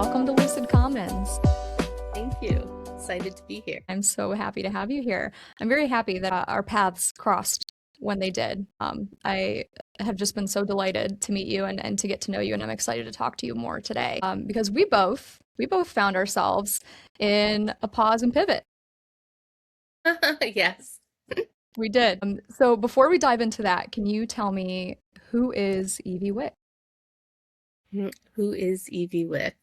welcome to Lucid Commons. Thank you. Excited to be here. I'm so happy to have you here. I'm very happy that our paths crossed when they did. I have just been so delighted to meet you and to get to know you, and I'm excited to talk to you more today because we both found ourselves in a pause and pivot. Yes. We did. So before we dive into that, can you tell me who is Evie Wick? Who is Evie Wick?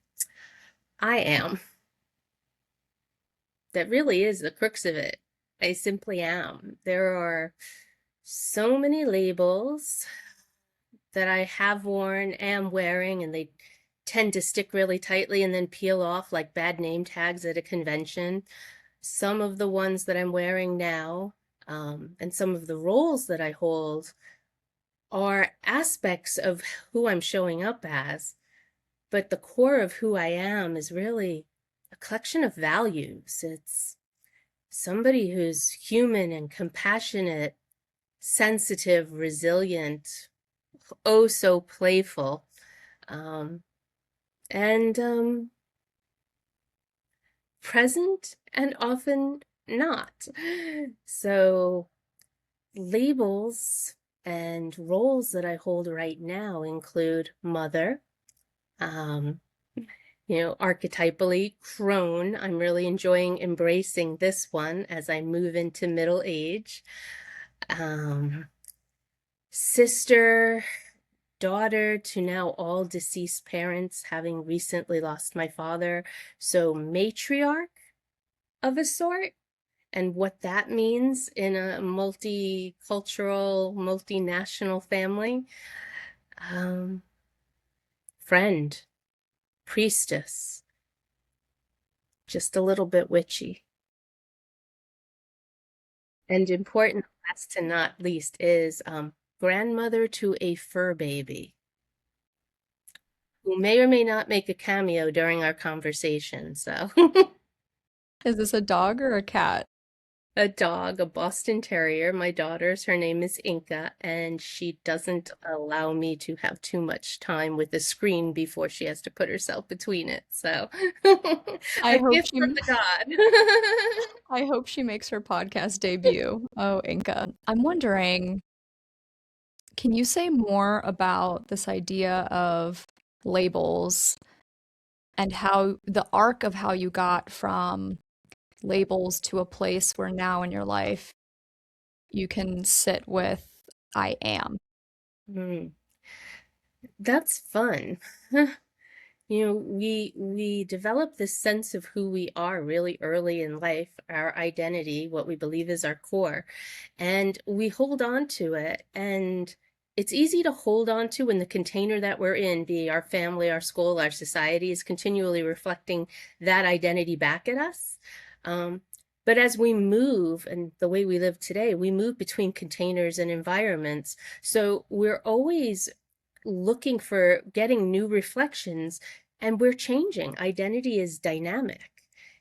I am. That really is the crux of it. I simply am. There are so many labels that I have worn, am wearing, and they tend to stick really tightly and then peel off like bad name tags at a convention. Some of the ones that I'm wearing now, and some of the roles that I hold are aspects of who I'm showing up as, but the core of who I am is really a collection of values. It's somebody who's human and compassionate, sensitive, resilient, oh so playful, and present and often not. So labels and roles that I hold right now include mother, archetypally crone. I'm really enjoying embracing this one as I move into middle age. Sister, daughter to now all deceased parents, having recently lost my father. So matriarch of a sort. And what that means in a multicultural, multinational family. Friend, priestess, just a little bit witchy. And important, last to not least, is grandmother to a fur baby who may or may not make a cameo during our conversation. So Is this a dog or a cat? a dog, a Boston Terrier. My daughter's, her name is Inca, and she doesn't allow me to have too much time with the screen before she has to put herself between it. So I a hope gift she from the god. I hope she makes her podcast debut. Oh, Inca. I'm wondering, can you say more about this idea of labels and how the arc of how you got from labels to a place where now in your life you can sit with I am? Hmm. That's fun. We develop this sense of who we are really early in life, our identity, what we believe is our core, and we hold on to it. And it's easy to hold on to when the container that we're in, be our family, our school, our society, is continually reflecting that identity back at us. But as we move, and the way we live today, we move between containers and environments. So we're always looking for getting new reflections, and we're changing. Identity is dynamic.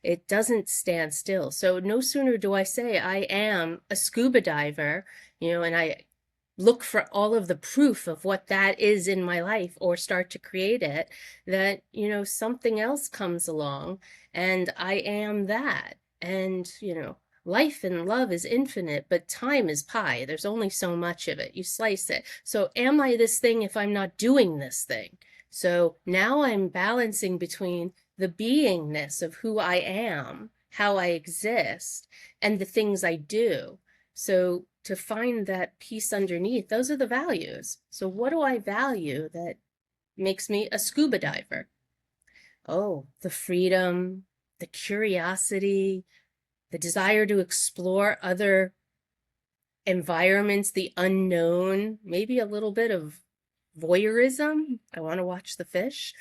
It doesn't stand still. So no sooner do I say I am a scuba diver, and I look for all of the proof of what that is in my life or start to create it, that, something else comes along and I am that. And, life and love is infinite, but time is pie. There's only so much of it. You slice it. So am I this thing if I'm not doing this thing? So now I'm balancing between the beingness of who I am, how I exist, and the things I do. So to find that piece underneath, those are the values. So what do I value that makes me a scuba diver? Oh, the freedom, the curiosity, the desire to explore other environments, the unknown, maybe a little bit of voyeurism. I want to watch the fish.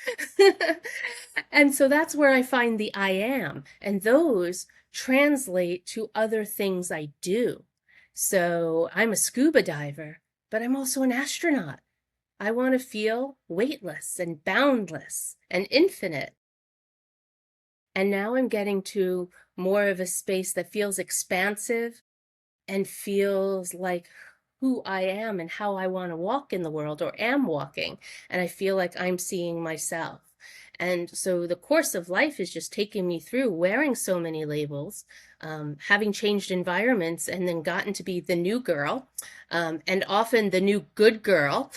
And so that's where I find the I am. And those translate to other things I do. So I'm a scuba diver, but I'm also an astronaut. I want to feel weightless and boundless and infinite. And now I'm getting to more of a space that feels expansive and feels like who I am and how I want to walk in the world or am walking. And I feel like I'm seeing myself. And so the course of life is just taking me through wearing so many labels, having changed environments and then gotten to be the new girl, and often the new good girl.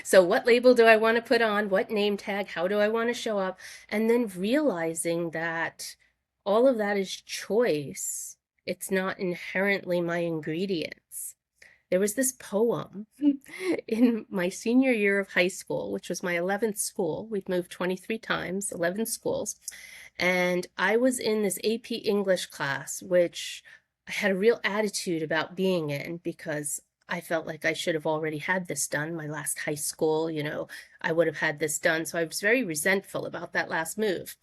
So what label do I want to put on? What name tag? How do I want to show up? And then realizing that all of that is choice. It's not inherently my ingredients. There was this poem in my senior year of high school, which was my 11th school. We've moved 23 times, 11 schools. And I was in this AP English class, which I had a real attitude about being in because I felt like I should have already had this done. My last high school, I would have had this done. So I was very resentful about that last move.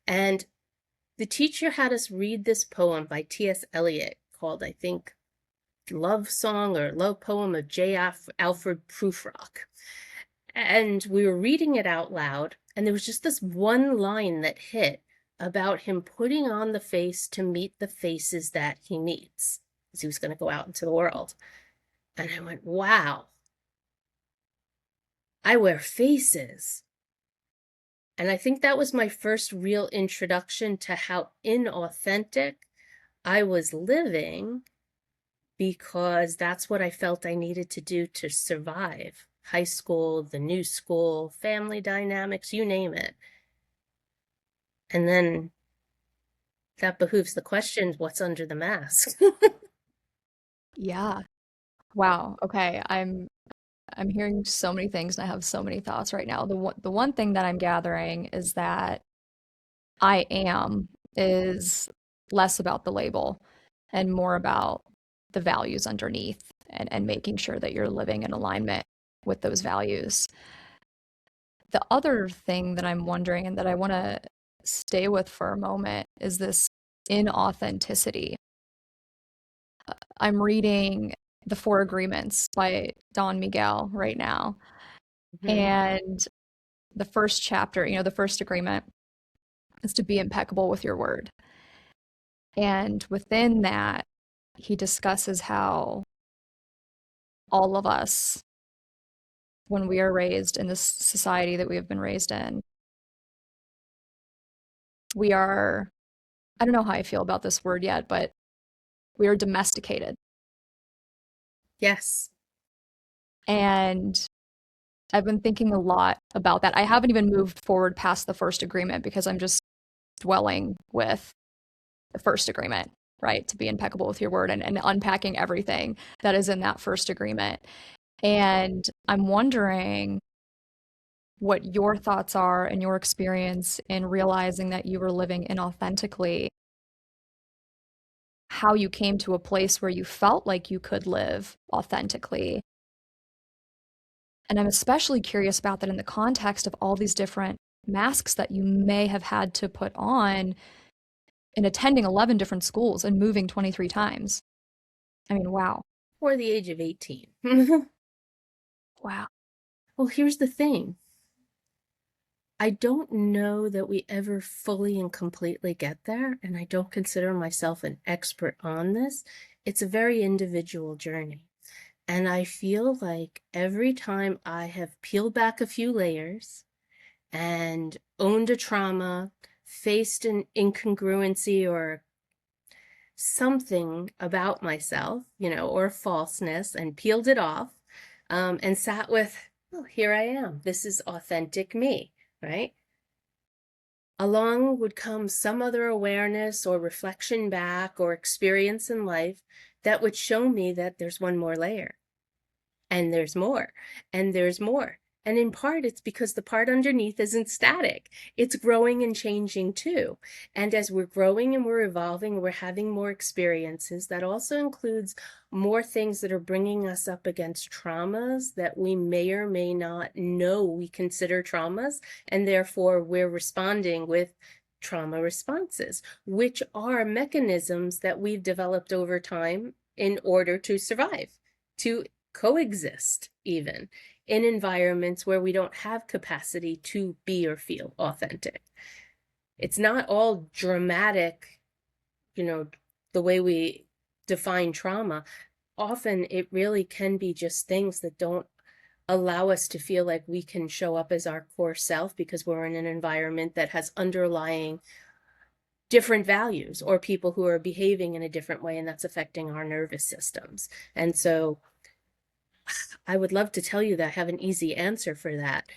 And the teacher had us read this poem by T.S. Eliot called, I think, Love Song or Love Poem of J. Alfred Prufrock. And we were reading it out loud, and there was just this one line that hit about him putting on the face to meet the faces that he meets as he was going to go out into the world. And I went, wow, I wear faces. And I think that was my first real introduction to how inauthentic I was living, because that's what I felt I needed to do to survive high school, the new school, family dynamics, you name it. And then that behooves the question, what's under the mask? Yeah. Wow. Okay. I'm hearing so many things and I have so many thoughts right now. The one thing that I'm gathering is that I am is less about the label and more about the values underneath and making sure that you're living in alignment with those values. The other thing that I'm wondering and that I want to stay with for a moment is this inauthenticity. I'm reading The Four Agreements by Don Miguel right now. Mhm. And the first chapter, the first agreement is to be impeccable with your word. And within that, he discusses how all of us, when we are raised in this society that we have been raised in, we are, I don't know how I feel about this word yet, but we are domesticated. Yes. And I've been thinking a lot about that. I haven't even moved forward past the first agreement because I'm just dwelling with the first agreement, right? To be impeccable with your word and unpacking everything that is in that first agreement. And I'm wondering what your thoughts are and your experience in realizing that you were living inauthentically, how you came to a place where you felt like you could live authentically. And I'm especially curious about that in the context of all these different masks that you may have had to put on in attending 11 different schools and moving 23 times. I mean, wow. Or the age of 18. Wow. Well, here's the thing. I don't know that we ever fully and completely get there, and I don't consider myself an expert on this. It's a very individual journey. And I feel like every time I have peeled back a few layers and owned a trauma, faced an incongruency or something about myself, or falseness, and peeled it off, and sat with, oh, here I am. This is authentic me, right? Along would come some other awareness or reflection back or experience in life that would show me that there's one more layer. And there's more, and there's more. And in part, it's because the part underneath isn't static. It's growing and changing too. And as we're growing and we're evolving, we're having more experiences. That also includes more things that are bringing us up against traumas that we may or may not know we consider traumas. And therefore, we're responding with trauma responses, which are mechanisms that we've developed over time in order to survive, to coexist even in environments where we don't have capacity to be or feel authentic. It's not all dramatic, the way we define trauma. Often it really can be just things that don't allow us to feel like we can show up as our core self because we're in an environment that has underlying different values or people who are behaving in a different way, and that's affecting our nervous systems. And so I would love to tell you that I have an easy answer for that.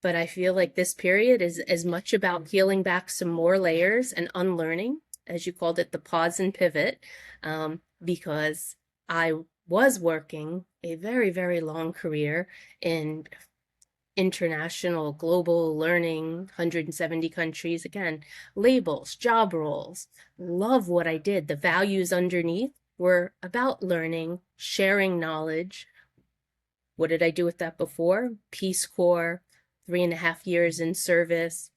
But I feel like this period is as much about peeling back some more layers and unlearning, as you called it, the pause and pivot, because I was working a very, very long career in international global learning, 170 countries, again, labels, job roles. Love what I did. The values underneath were about learning, sharing knowledge. What did I do with that before? Peace Corps, 3.5 years in service.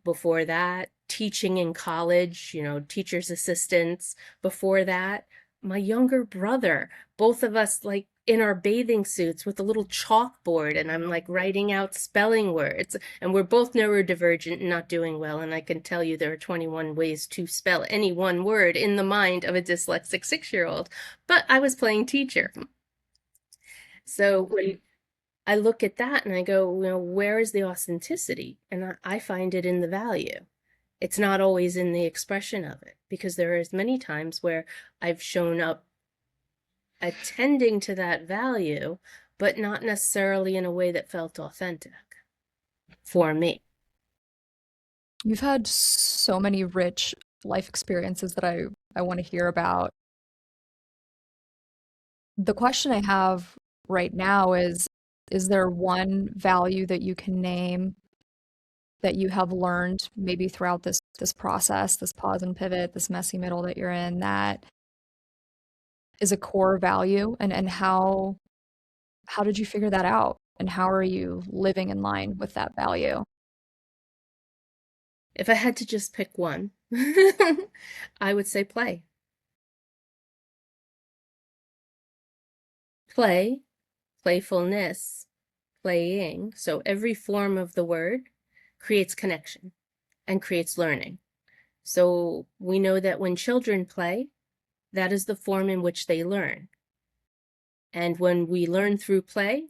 Before that, teaching in college, teacher's assistants. Before that, my younger brother, both of us like in our bathing suits with a little chalkboard, and I'm like writing out spelling words. And we're both neurodivergent and not doing well. And I can tell you there are 21 ways to spell any one word in the mind of a dyslexic 6-year-old. But I was playing teacher. So when I look at that and I go, where is the authenticity? And I find it in the value. It's not always in the expression of it, because there is many times where I've shown up attending to that value, but not necessarily in a way that felt authentic for me. You've had so many rich life experiences that I want to hear about. The question I have right now is there one value that you can name that you have learned maybe throughout this process, this pause and pivot, this messy middle that you're in, that is a core value, and how did you figure that out? And how are you living in line with that value? If I had to just pick one, I would say play. Play, playfulness, playing. So every form of the word creates connection and creates learning. So we know that when children play, that is the form in which they learn. And when we learn through play,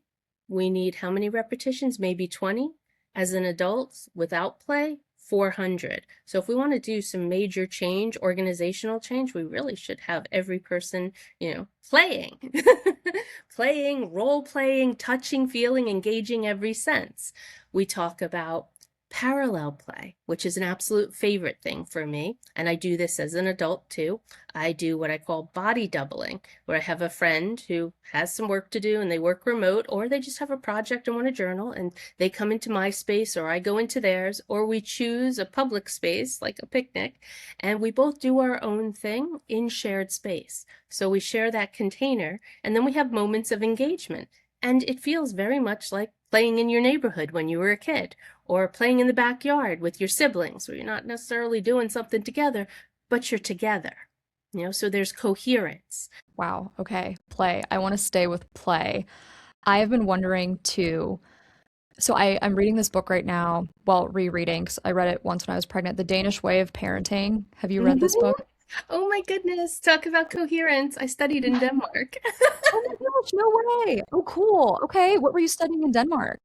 we need how many repetitions? Maybe 20. As an adult, without play, 400. So if we want to do some major change, organizational change, we really should have every person, playing, playing, role playing, touching, feeling, engaging every sense. We talk about parallel play, which is an absolute favorite thing for me. And I do this as an adult too. I do what I call body doubling, where I have a friend who has some work to do and they work remote, or they just have a project and want to journal, and they come into my space or I go into theirs, or we choose a public space like a picnic, and we both do our own thing in shared space. So we share that container, and then we have moments of engagement. And it feels very much like playing in your neighborhood when you were a kid, or playing in the backyard with your siblings, where you're not necessarily doing something together, but you're together. So there's coherence. Wow, okay. Play. I want to stay with play. I have been wondering too. So I'm reading this book right now, well, rereading, because I read it once when I was pregnant, The Danish Way of Parenting. Have you read this book? Oh my goodness, talk about coherence. I studied in Denmark. Oh my gosh, no way. Oh, cool. Okay, what were you studying in Denmark?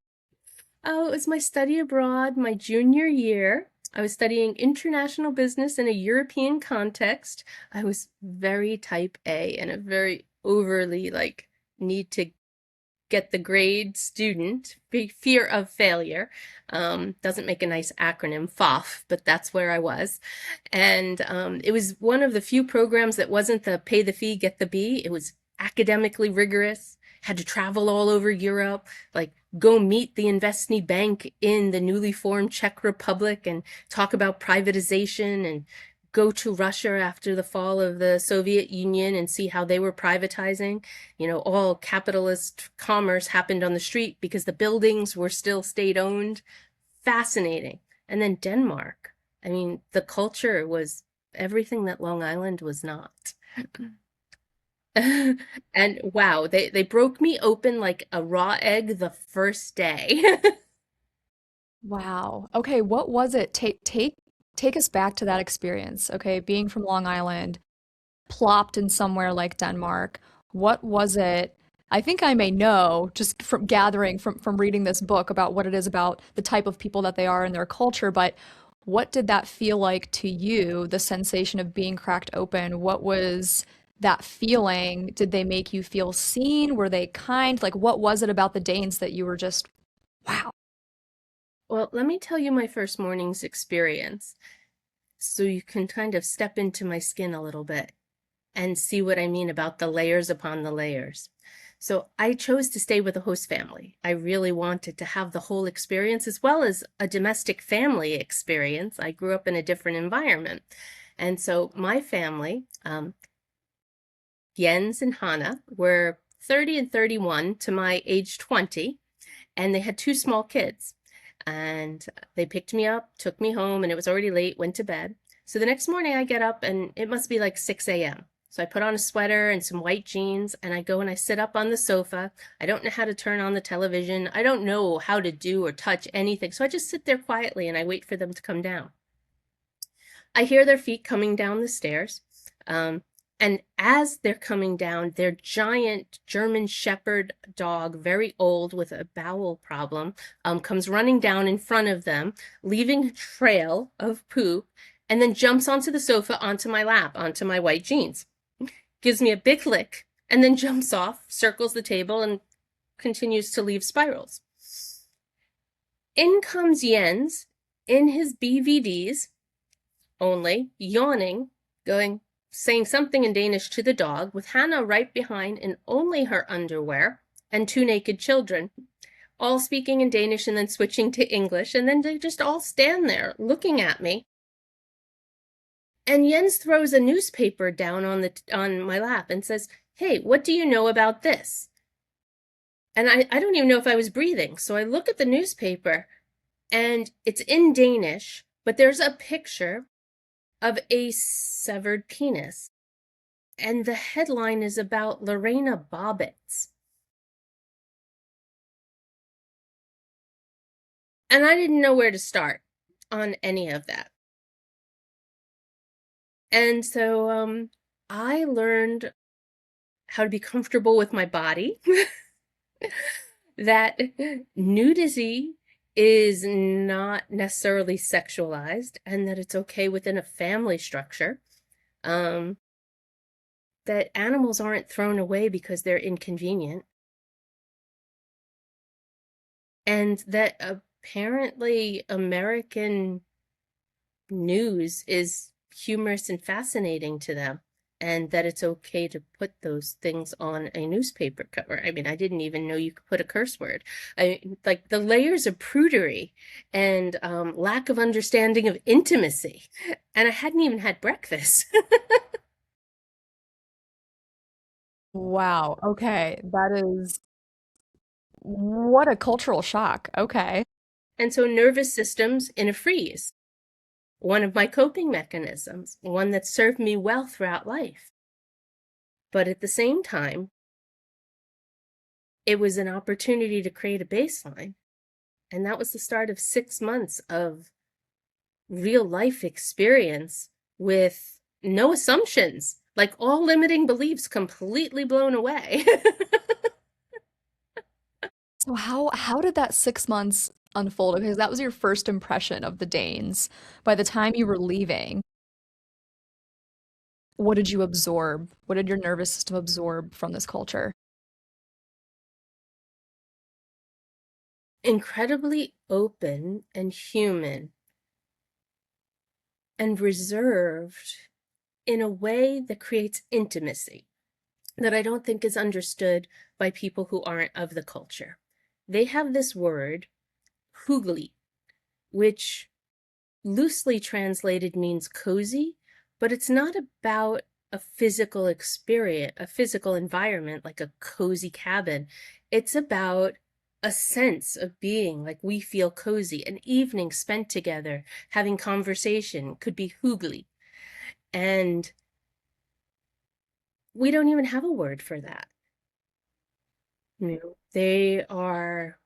Oh, it was my study abroad, my junior year. I was studying international business in a European context. I was very type A and a very overly need to get the grade student, fear of failure. Doesn't make a nice acronym, FOF, but that's where I was. And it was one of the few programs that wasn't the pay the fee, get the B. It was academically rigorous, had to travel all over Europe, go meet the Investni Bank in the newly formed Czech Republic and talk about privatization, and go to Russia after the fall of the Soviet Union and see how they were privatizing. All capitalist commerce happened on the street because the buildings were still state-owned. Fascinating. And then Denmark. I mean, the culture was everything that Long Island was not. And wow, they broke me open like a raw egg the first day. Wow. Okay, what was it? Take us back to that experience. Okay, being from Long Island, plopped in somewhere like Denmark. What was it? I think I may know just from gathering from reading this book about what it is about the type of people that they are and their culture, but what did that feel like to you, the sensation of being cracked open? What was that feeling? Did they make you feel seen? Were they kind? Like, what was it about the Danes that you were just, wow? Well, let me tell you my first morning's experience so you can kind of step into my skin a little bit and see what I mean about the layers upon the layers. So I chose to stay with a host family. I really wanted to have the whole experience as well as a domestic family experience. I grew up in a different environment. And so my family, Jens and Hannah, were 30 and 31 to my age 20, and they had two small kids. And they picked me up, took me home, and it was already late, went to bed. So the next morning I get up and it must be like 6 a.m. So I put on a sweater and some white jeans and I go and I sit up on the sofa. I don't know how to turn on the television. I don't know how to do or touch anything. So I just sit there quietly and I wait for them to come down. I hear their feet coming down the stairs. And as they're coming down, their giant German Shepherd dog, very old with a bowel problem, comes running down in front of them, leaving a trail of poop, and then jumps onto the sofa, onto my lap, onto my white jeans, gives me a big lick, and then jumps off, circles the table, and continues to leave spirals. In comes Jens in his BVDs, only, yawning, saying something in Danish to the dog, with Hannah right behind in only her underwear, and two naked children, all speaking in Danish and then switching to English, and then they just all stand there looking at me. And Jens throws a newspaper down on my lap and says, "Hey, what do you know about this?" And I don't even know if I was breathing. So I look at the newspaper and it's in Danish, but there's a picture of a severed penis. And the headline is about Lorena Bobbitt's. And I didn't know where to start on any of that. And so I learned how to be comfortable with my body, that nudity is not necessarily sexualized, and that it's okay within a family structure. That animals aren't thrown away because they're inconvenient. And that apparently American news is humorous and fascinating to them, and that it's okay to put those things on a newspaper cover. I mean, I didn't even know you could put a curse word. Like the layers of prudery and lack of understanding of intimacy. And I hadn't even had breakfast. Wow. Okay. That is what a cultural shock. Okay. And so nervous systems in a freeze. One of my coping mechanisms, one that served me well throughout life. But at the same time, it was an opportunity to create a baseline. And that was the start of 6 months of real life experience with no assumptions, like all limiting beliefs completely blown away. So how did that 6 months unfold? Because that was your first impression of the Danes. By the time you were leaving, what did you absorb? What did your nervous system absorb from this culture? Incredibly open and human and reserved in a way that creates intimacy that I don't think is understood by people who aren't of the culture. They have this word, hugli, which loosely translated means cozy, but it's not about a physical experience, a physical environment like a cozy cabin. It's about a sense of being, like we feel cozy. An evening spent together, having conversation could be hugli. And we don't even have a word for that. You know, they are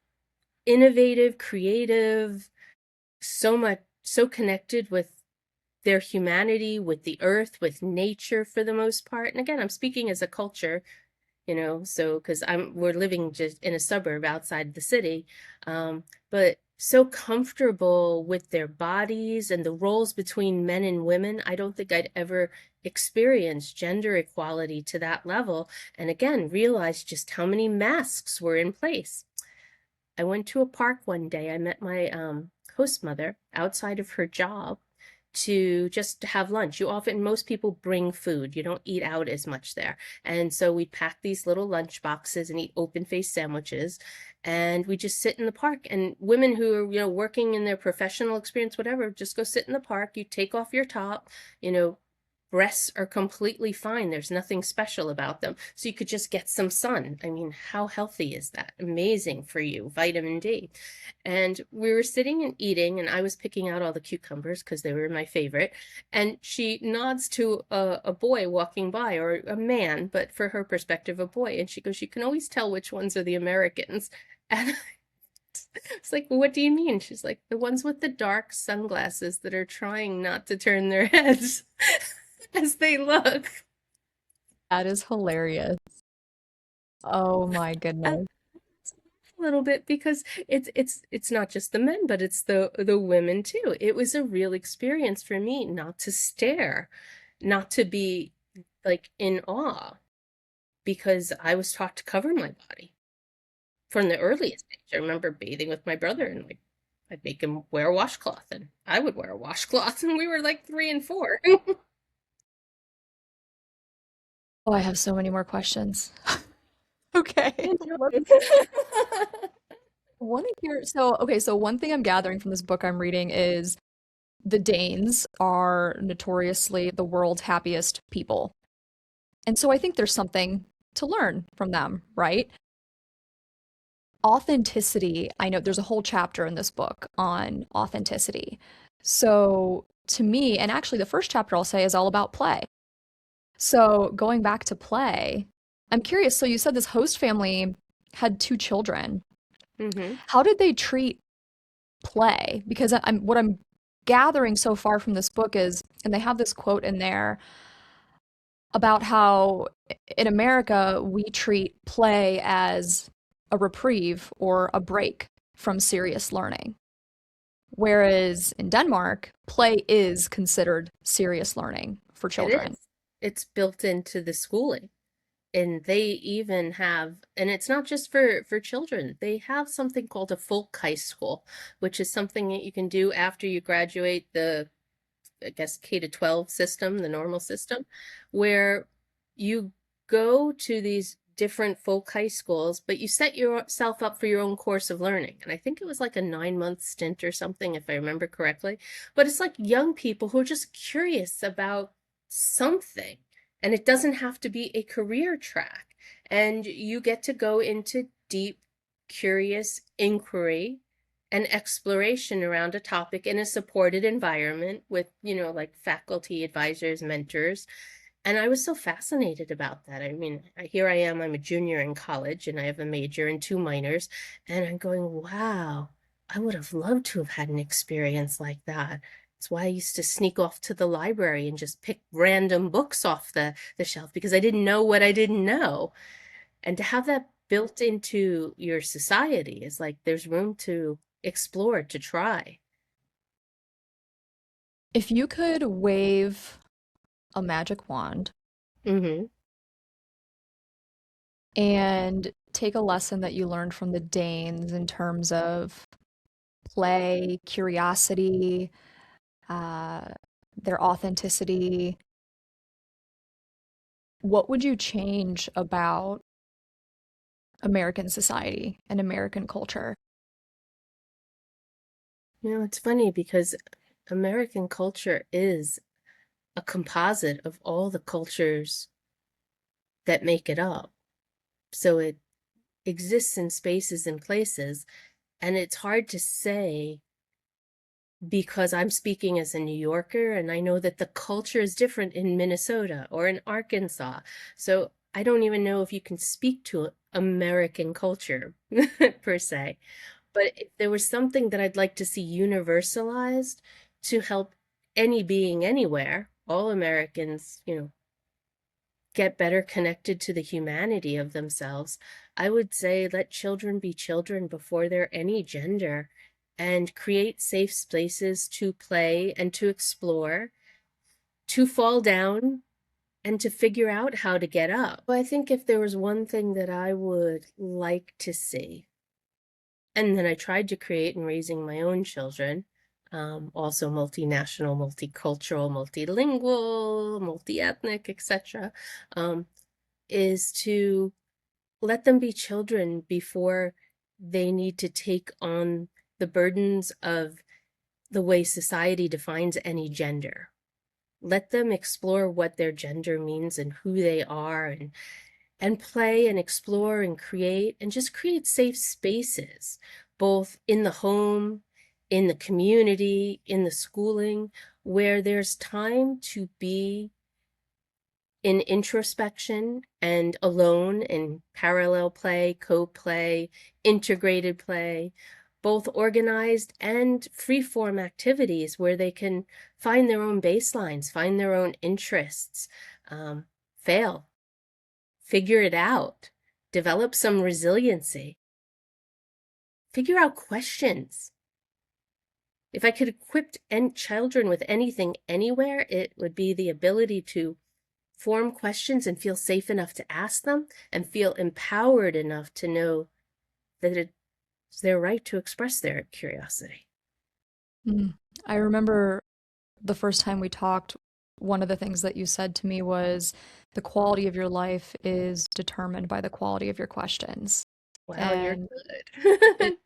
innovative, creative, so connected with their humanity, with the earth, with nature for the most part. And again, I'm speaking as a culture so because we're living just in a suburb outside the city, but so comfortable with their bodies and the roles between men and women. I don't think I'd ever experienced gender equality to that level. And again, realized just how many masks were in place. I went to a park one day. I met my host mother outside of her job to just have lunch. Most people bring food. You don't eat out as much there. And so we pack these little lunch boxes and eat open-faced sandwiches. And we just sit in the park. And women who are, working in their professional experience, whatever, just go sit in the park. You take off your top, breasts are completely fine. There's nothing special about them. So you could just get some sun. I mean, how healthy is that? Amazing for you, vitamin D. And we were sitting and eating, and I was picking out all the cucumbers because they were my favorite. And she nods to a boy walking by, or a man, but for her perspective, a boy. And she goes, "You can always tell which ones are the Americans." And it's like, "What do you mean?" She's like, "The ones with the dark sunglasses that are trying not to turn their heads as they look." That is hilarious. Oh my And goodness. a little bit because it's not just the men, but it's the women too. It was a real experience for me not to stare, not to be like in awe, because I was taught to cover my body from the earliest age. I remember bathing with my brother, and like I'd make him wear a washcloth, and I would wear a washcloth, and we were like 3 and 4. Oh, I have so many more questions. Okay. I want to hear. So, okay, so one thing I'm gathering from this book I'm reading is the Danes are notoriously the world's happiest people. And so I think there's something to learn from them, right? Authenticity. I know there's a whole chapter in this book on authenticity. So to me, and actually the first chapter I'll say is all about play. So going back to play, I'm curious. So you said this host family had 2 children. Hmm. How did they treat play? Because what I'm gathering so far from this book is, and they have this quote in there about how in America we treat play as a reprieve or a break from serious learning. Whereas in Denmark, play is considered serious learning for It children. is. It's built into the schooling. And they even have, and it's not just for children, they have something called a folk high school, which is something that you can do after you graduate the, I guess, K to 12 system, the normal system, where you go to these different folk high schools, but you set yourself up for your own course of learning. And I think it was like a 9-month stint or something, if I remember correctly. But it's like young people who are just curious about something, and it doesn't have to be a career track. And you get to go into deep, curious inquiry and exploration around a topic in a supported environment with, like faculty, advisors, mentors. And I was so fascinated about that. I mean, here I am, I'm a junior in college, and I have a major and 2 minors, and I'm going, wow, I would have loved to have had an experience like that. It's why I used to sneak off to the library and just pick random books off the shelf, because I didn't know what I didn't know. And to have that built into your society is like there's room to explore, to try. If you could wave a magic wand Mm-hmm. and take a lesson that you learned from the Danes in terms of play, curiosity, uh, their authenticity, what would you change about American society and American culture? It's funny because American culture is a composite of all the cultures that make it up. So it exists in spaces and places, and it's hard to say because I'm speaking as a New Yorker, and I know that the culture is different in Minnesota or in Arkansas. So I don't even know if you can speak to American culture per se. But if there was something that I'd like to see universalized to help any being anywhere, all Americans, get better connected to the humanity of themselves, I would say let children be children before they're any gender, and create safe spaces to play and to explore, to fall down, and to figure out how to get up. I think if there was one thing that I would like to see, and then I tried to create in raising my own children, also multinational, multicultural, multilingual, multi-ethnic, etc., is to let them be children before they need to take on the burdens of the way society defines any gender. Let them explore what their gender means and who they are, and play and explore and create, and just create safe spaces, both in the home, in the community, in the schooling, where there's time to be in introspection and alone, in parallel play, co-play, integrated play, both organized and free-form activities where they can find their own baselines, find their own interests, fail, figure it out, develop some resiliency, figure out questions. If I could equip children with anything anywhere, it would be the ability to form questions and feel safe enough to ask them, and feel empowered enough to know that it's their right to express their curiosity. I remember the first time we talked, one of the things that you said to me was the quality of your life is determined by the quality of your questions. Wow, you're And good.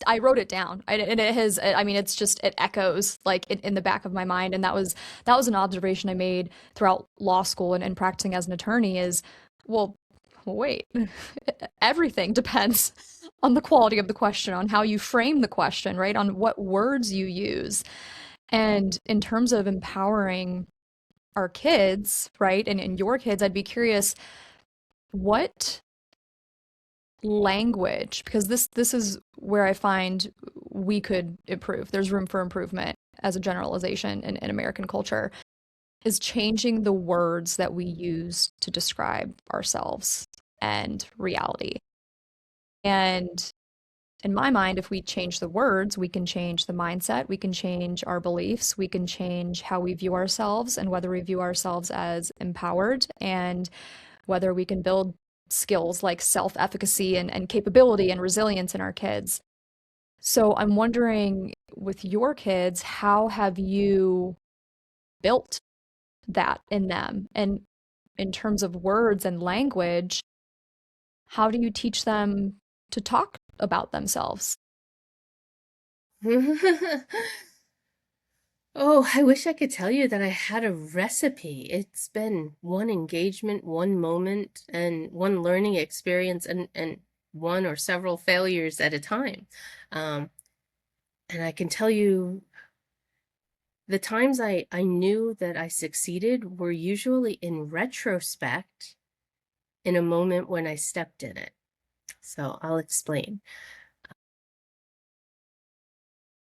I wrote it down. And it has, I mean, it's just, it echoes like in the back of my mind. And that was an observation I made throughout law school and practicing as an attorney is, well, wait, everything depends on the quality of the question, on how you frame the question, right? On what words you use. And in terms of empowering our kids, right? And your kids, I'd be curious, what language, because this is where I find we could improve. There's room for improvement as a generalization in American culture, is changing the words that we use to describe ourselves and reality. And in my mind, if we change the words, we can change the mindset, we can change our beliefs, we can change how we view ourselves and whether we view ourselves as empowered, and whether we can build skills like self-efficacy and capability and resilience in our kids. So I'm wondering, with your kids, how have you built that in them? And in terms of words and language, how do you teach them to talk about themselves? Oh, I wish I could tell you that I had a recipe. It's been one engagement, one moment, and one learning experience, and one or several failures at a time. Um, and I can tell you the times I knew that I succeeded were usually in retrospect, in a moment when I stepped in it. So I'll explain.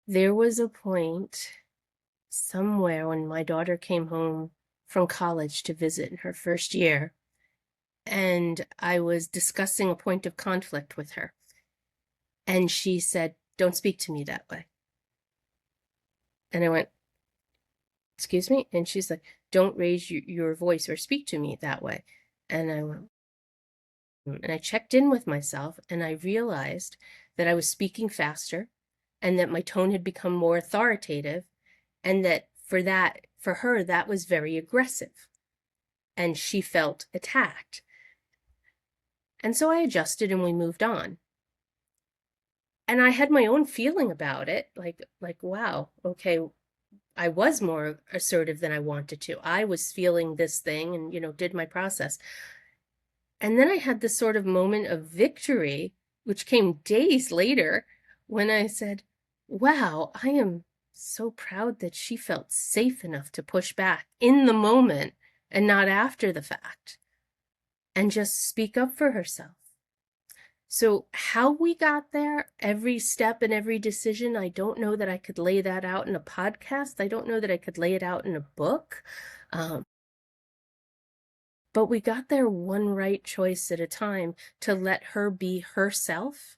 There was a point somewhere when my daughter came home from college to visit in her first year, and I was discussing a point of conflict with her. And she said, "Don't speak to me that way." And I went, "Excuse me?" And she's like, "Don't raise your voice or speak to me that way." And I went, and I checked in with myself, and I realized that I was speaking faster, and that my tone had become more authoritative, and that for her, that was very aggressive, and she felt attacked. And so I adjusted and we moved on. And I had my own feeling about it, like, wow, okay, I was more assertive than I wanted to. I was feeling this thing and, did my process. And then I had this sort of moment of victory, which came days later, when I said, wow, I am so proud that she felt safe enough to push back in the moment and not after the fact, and just speak up for herself. So how we got there, every step and every decision, I don't know that I could lay that out in a podcast. I don't know that I could lay it out in a book. Um, But we got there one right choice at a time to let her be herself,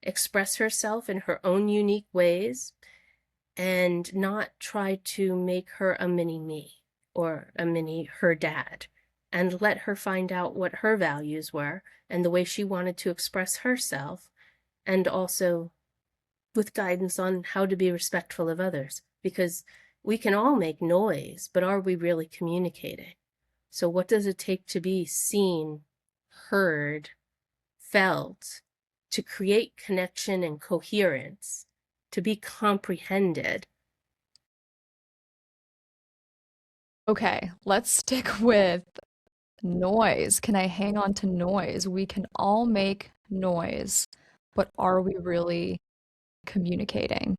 express herself in her own unique ways, and not try to make her a mini me or a mini her dad, and let her find out what her values were and the way she wanted to express herself, and also with guidance on how to be respectful of others. Because we can all make noise, but are we really communicating? So what does it take to be seen, heard, felt, to create connection and coherence, to be comprehended? Okay, let's stick with noise. Can I hang on to noise? We can all make noise, but are we really communicating?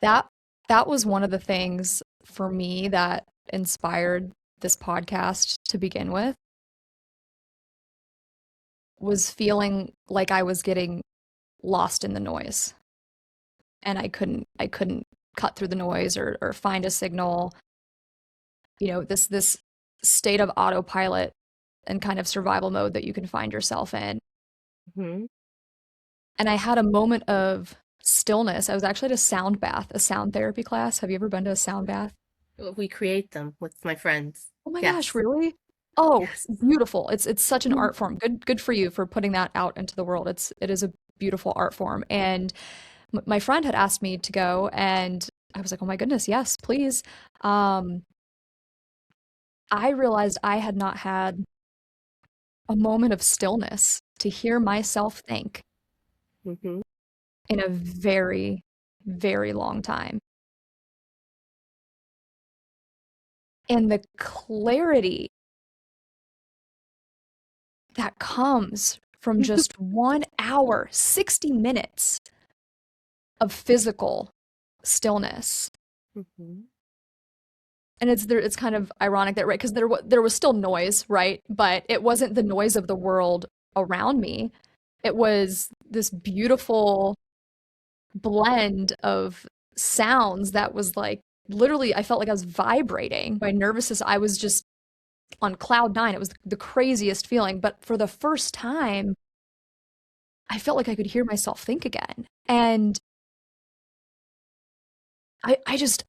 That that was one of the things for me that inspired this podcast to begin with, was feeling like I was getting lost in the noise and I couldn't cut through the noise or find a signal. You know, this state of autopilot and kind of survival mode that you can find yourself in. Mm-hmm. And I had a moment of stillness. I was actually at a sound bath, a sound therapy class. Have you ever been to a sound bath? We create them with my friends. Oh my gosh, Yes. really? Oh, Yes. beautiful. It's such an Mm-hmm. art form. Good for you for putting that out into the world. It is a beautiful art form. And my friend had asked me to go, and I was like, "Oh my goodness, yes, please." Um, I realized I had not had a moment of stillness to hear myself think Mm-hmm. in a very, very long time. And the clarity that comes from just 1 hour, 60 minutes of physical stillness. Mm-hmm. And it's kind of ironic that, right, because there was still noise, right? But it wasn't the noise of the world around me. It was this beautiful blend of sounds that was like literally I felt like I was vibrating. My nervous system, I was just on cloud nine. It was the craziest feeling. But for the first time, I felt like I could hear myself think again. And I just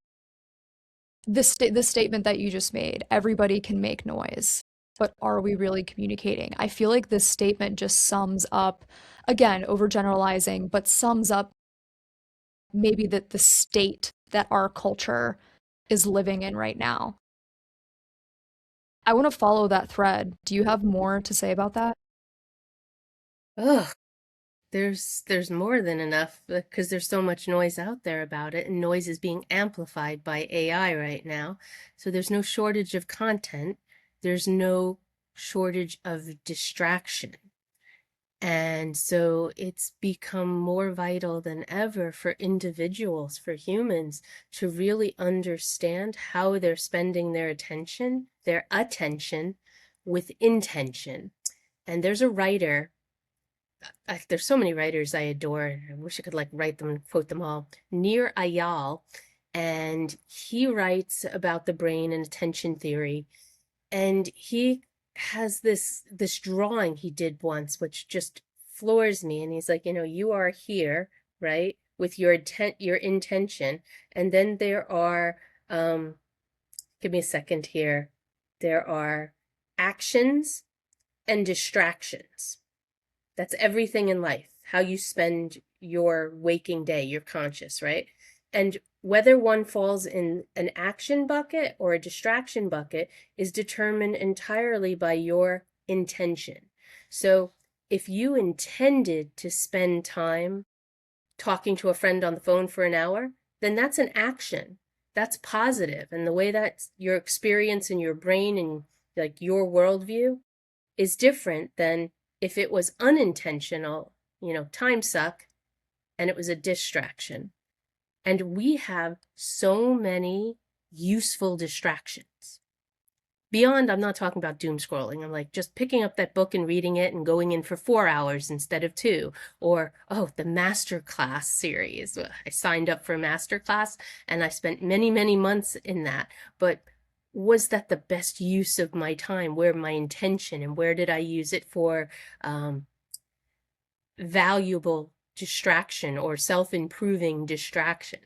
this statement that you just made, everybody can make noise, but are we really communicating? I feel like this statement just sums up, again, overgeneralizing, but sums up maybe the state that our culture is living in right now. I want to follow that thread. Do you have more to say about that? Oh, there's more than enough because there's so much noise out there about it, and noise is being amplified by AI right now. So there's no shortage of content. There's no shortage of distraction. And so it's become more vital than ever for individuals, for humans, to really understand how they're spending their attention with intention. And there's a writer, there's so many writers I adore, and I wish I could like write them and quote them all. Nir Ayal, and he writes about the brain and attention theory, and he has this drawing he did once which just floors me, and he's like, you are here, right, with your intention, and then there are give me a second here, there are actions and distractions. That's everything in life, how you spend your waking day, your conscious, right? And whether one falls in an action bucket or a distraction bucket is determined entirely by your intention. So if you intended to spend time talking to a friend on the phone for an hour, then that's an action. That's positive. And the way that your experience in your brain and like your worldview is different than if it was unintentional, time suck, and it was a distraction. And we have so many useful distractions. Beyond, I'm not talking about doom scrolling. I'm like just picking up that book and reading it and going in for 4 hours instead of two. Or, oh, the masterclass series. I signed up for a masterclass and I spent many, many months in that. But was that the best use of my time? Where my intention, and where did I use it for valuable distraction or self-improving distraction?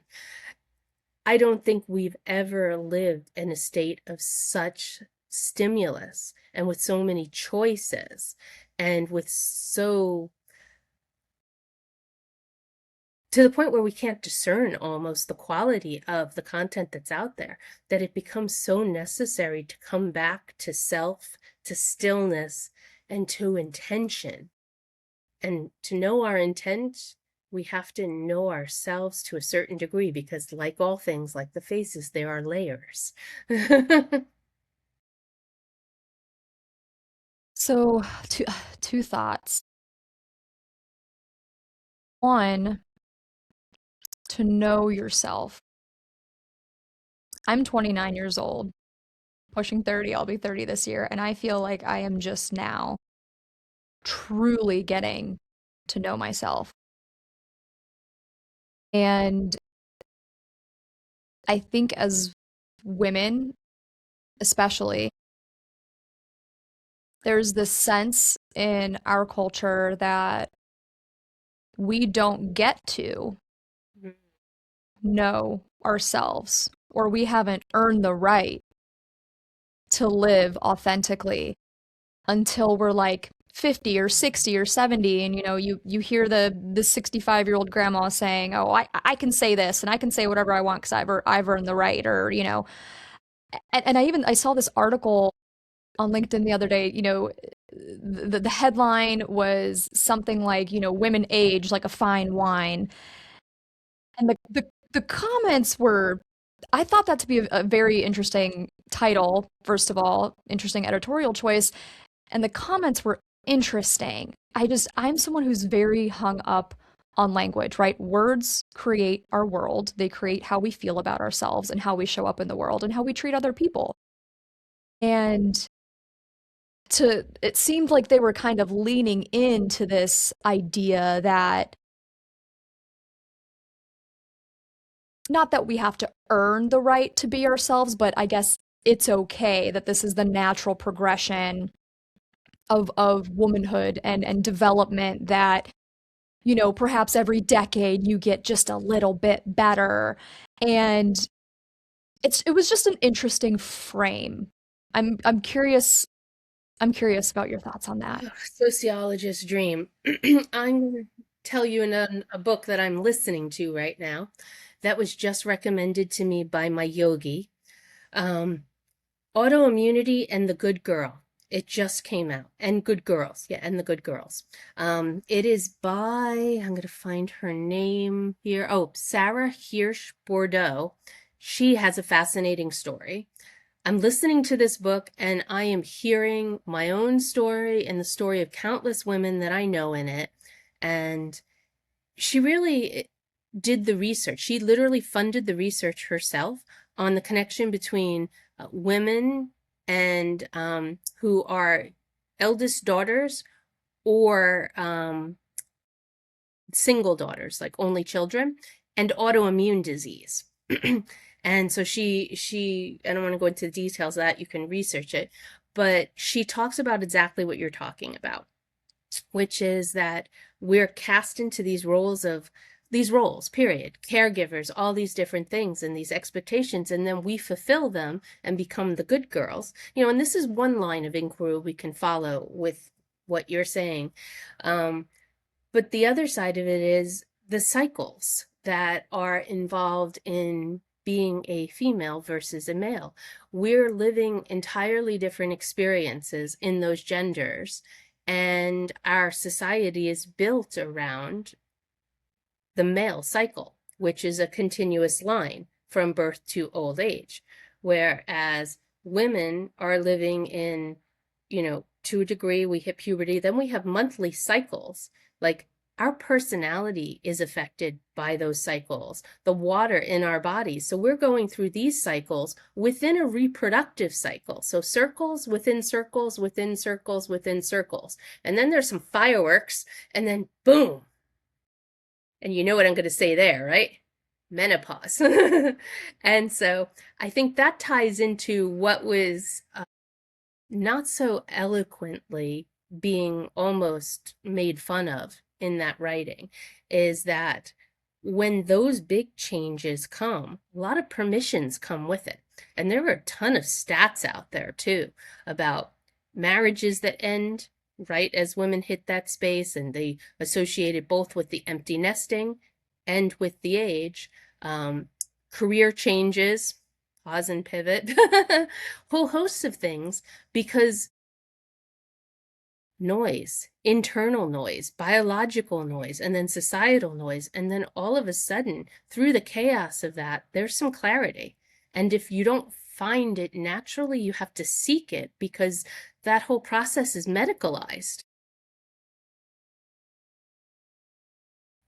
I don't think we've ever lived in a state of such stimulus and with so many choices and with so to the point where we can't discern almost the quality of the content that's out there, that it becomes so necessary to come back to self, to stillness, and to intention. And to know our intent, we have to know ourselves to a certain degree, because like all things, like the faces, there are layers. So, two thoughts. One, to know yourself. I'm 29 years old, pushing 30. I'll be 30 this year, and I feel like I am just now truly getting to know myself. And I think as women, especially, there's this sense in our culture that we don't get to know ourselves, or we haven't earned the right to live authentically until we're like 50 or 60 or 70. And you hear the 65-year-old grandma saying, "Oh, I can say this and I can say whatever I want because I've earned the right," or and I saw this article on LinkedIn the other day. The headline was something like, women age like a fine wine. And the comments were, I thought that to be a very interesting title, first of all, interesting editorial choice. And the comments were interesting. I'm someone who's very hung up on language, right? Words create our world. They create how we feel about ourselves and how we show up in the world and how we treat other people. And it seemed like they were kind of leaning into this idea that, not that we have to earn the right to be ourselves, but I guess it's okay that this is the natural progression of womanhood and development, that perhaps every decade you get just a little bit better. And it was just an interesting frame. I'm curious about your thoughts on that. Sociologist dream. I'm going to tell you in a book that I'm listening to right now that was just recommended to me by my yogi. Autoimmunity and the Good Girl. It just came out. And Good Girls. Yeah, and the Good Girls. It is by, I'm going to find her name here. Oh, Sarah Hirsch Bordeaux. She has a fascinating story. I'm listening to this book and I am hearing my own story and the story of countless women that I know in it. And she really did the research. She literally funded the research herself on the connection between women and who are eldest daughters or single daughters, like only children, and autoimmune disease. And so she I don't want to go into the details of that, you can research it, but she talks about exactly what you're talking about, which is that we're cast into these roles, period, caregivers, all these different things and these expectations, and then we fulfill them and become the good girls. And this is one line of inquiry we can follow with what you're saying. But the other side of it is the cycles that are involved in being a female versus a male. We're living entirely different experiences in those genders, and our society is built around the male cycle, which is a continuous line from birth to old age, whereas women are living in, to a degree, we hit puberty, then we have monthly cycles. Like, our personality is affected by those cycles, the water in our bodies. So we're going through these cycles within a reproductive cycle. So circles within circles, within circles, within circles. And then there's some fireworks, and then boom. And you know what I'm going to say there, right? menopause. And so I think that ties into what was not so eloquently being almost made fun of in that writing, is that when those big changes come, a lot of permissions come with it. And there are a ton of stats out there too about marriages that end right as women hit that space, and they associate it both with the empty nesting and with the age. Um, Career changes, pause and pivot, whole hosts of things, because noise, internal noise, biological noise, and then societal noise. And then all of a sudden, through the chaos of that, there's some clarity. And if you don't find it naturally, you have to seek it, because that whole process is medicalized.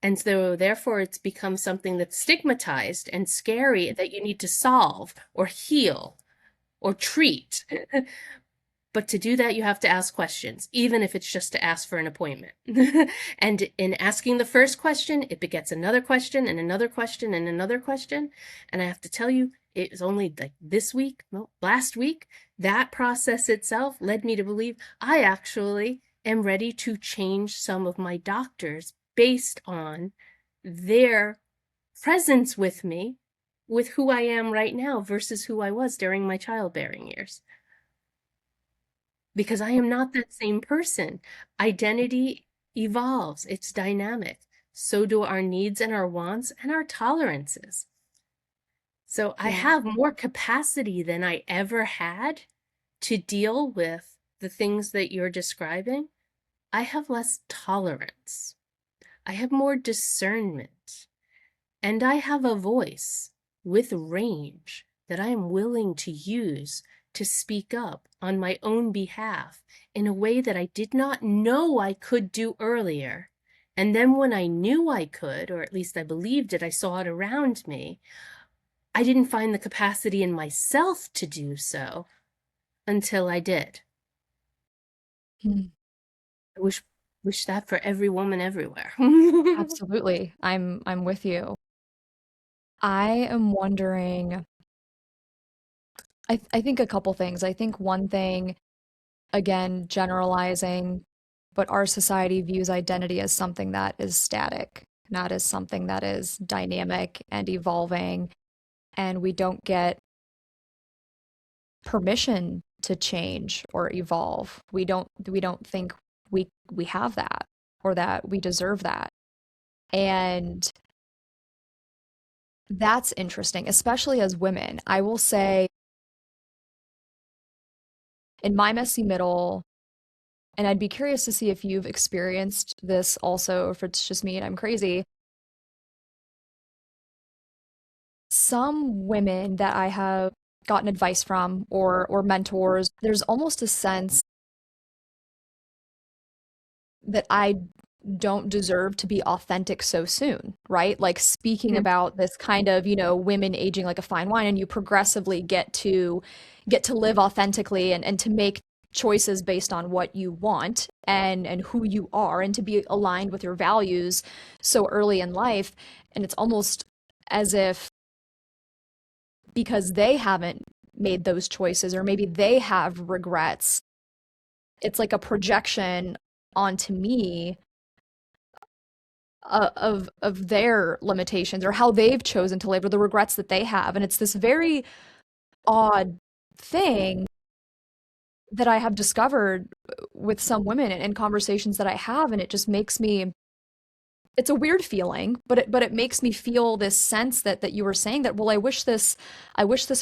And so, therefore, it's become something that's stigmatized and scary that you need to solve or heal or treat. But to do that, you have to ask questions, even if it's just to ask for an appointment. And in asking the first question, it begets another question and another question and another question. And I have to tell you, it was only like this week, no, last week, that process itself led me to believe I actually am ready to change some of my doctors based on their presence with me, with who I am right now versus who I was during my childbearing years, because I am not that same person. Identity evolves, it's dynamic. So do our needs and our wants and our tolerances. So I Yeah. have more capacity than I ever had to deal with the things that you're describing. I have less tolerance. I have more discernment. And I have a voice with range that I am willing to use to speak up on my own behalf in a way that I did not know I could do earlier. And then when I knew I could, or at least I believed it, I saw it around me, I didn't find the capacity in myself to do so until I did. Hmm. I wish that for every woman everywhere. Absolutely. I'm with you. I am wondering, I think a couple things. I think one thing, again, generalizing, but our society views identity as something that is static, not as something that is dynamic and evolving, and we don't get permission to change or evolve. We don't think we have that or that we deserve that. And that's interesting, especially as women. I will say in my messy middle, and I'd be curious to see if you've experienced this also, or if it's just me and I'm crazy. Some women that I have gotten advice from or mentors, there's almost a sense that I don't deserve to be authentic so soon, right? Like speaking about this kind of, women aging like a fine wine, and you progressively get to live authentically and to make choices based on what you want and who you are, and to be aligned with your values so early in life. And it's almost as if because they haven't made those choices, or maybe they have regrets, it's like a projection onto me of their limitations or how they've chosen to live or the regrets that they have. And it's this very odd thing that I have discovered with some women and conversations that I have, and it just makes me, it's a weird feeling, but it makes me feel this sense that you were saying, that well, I wish this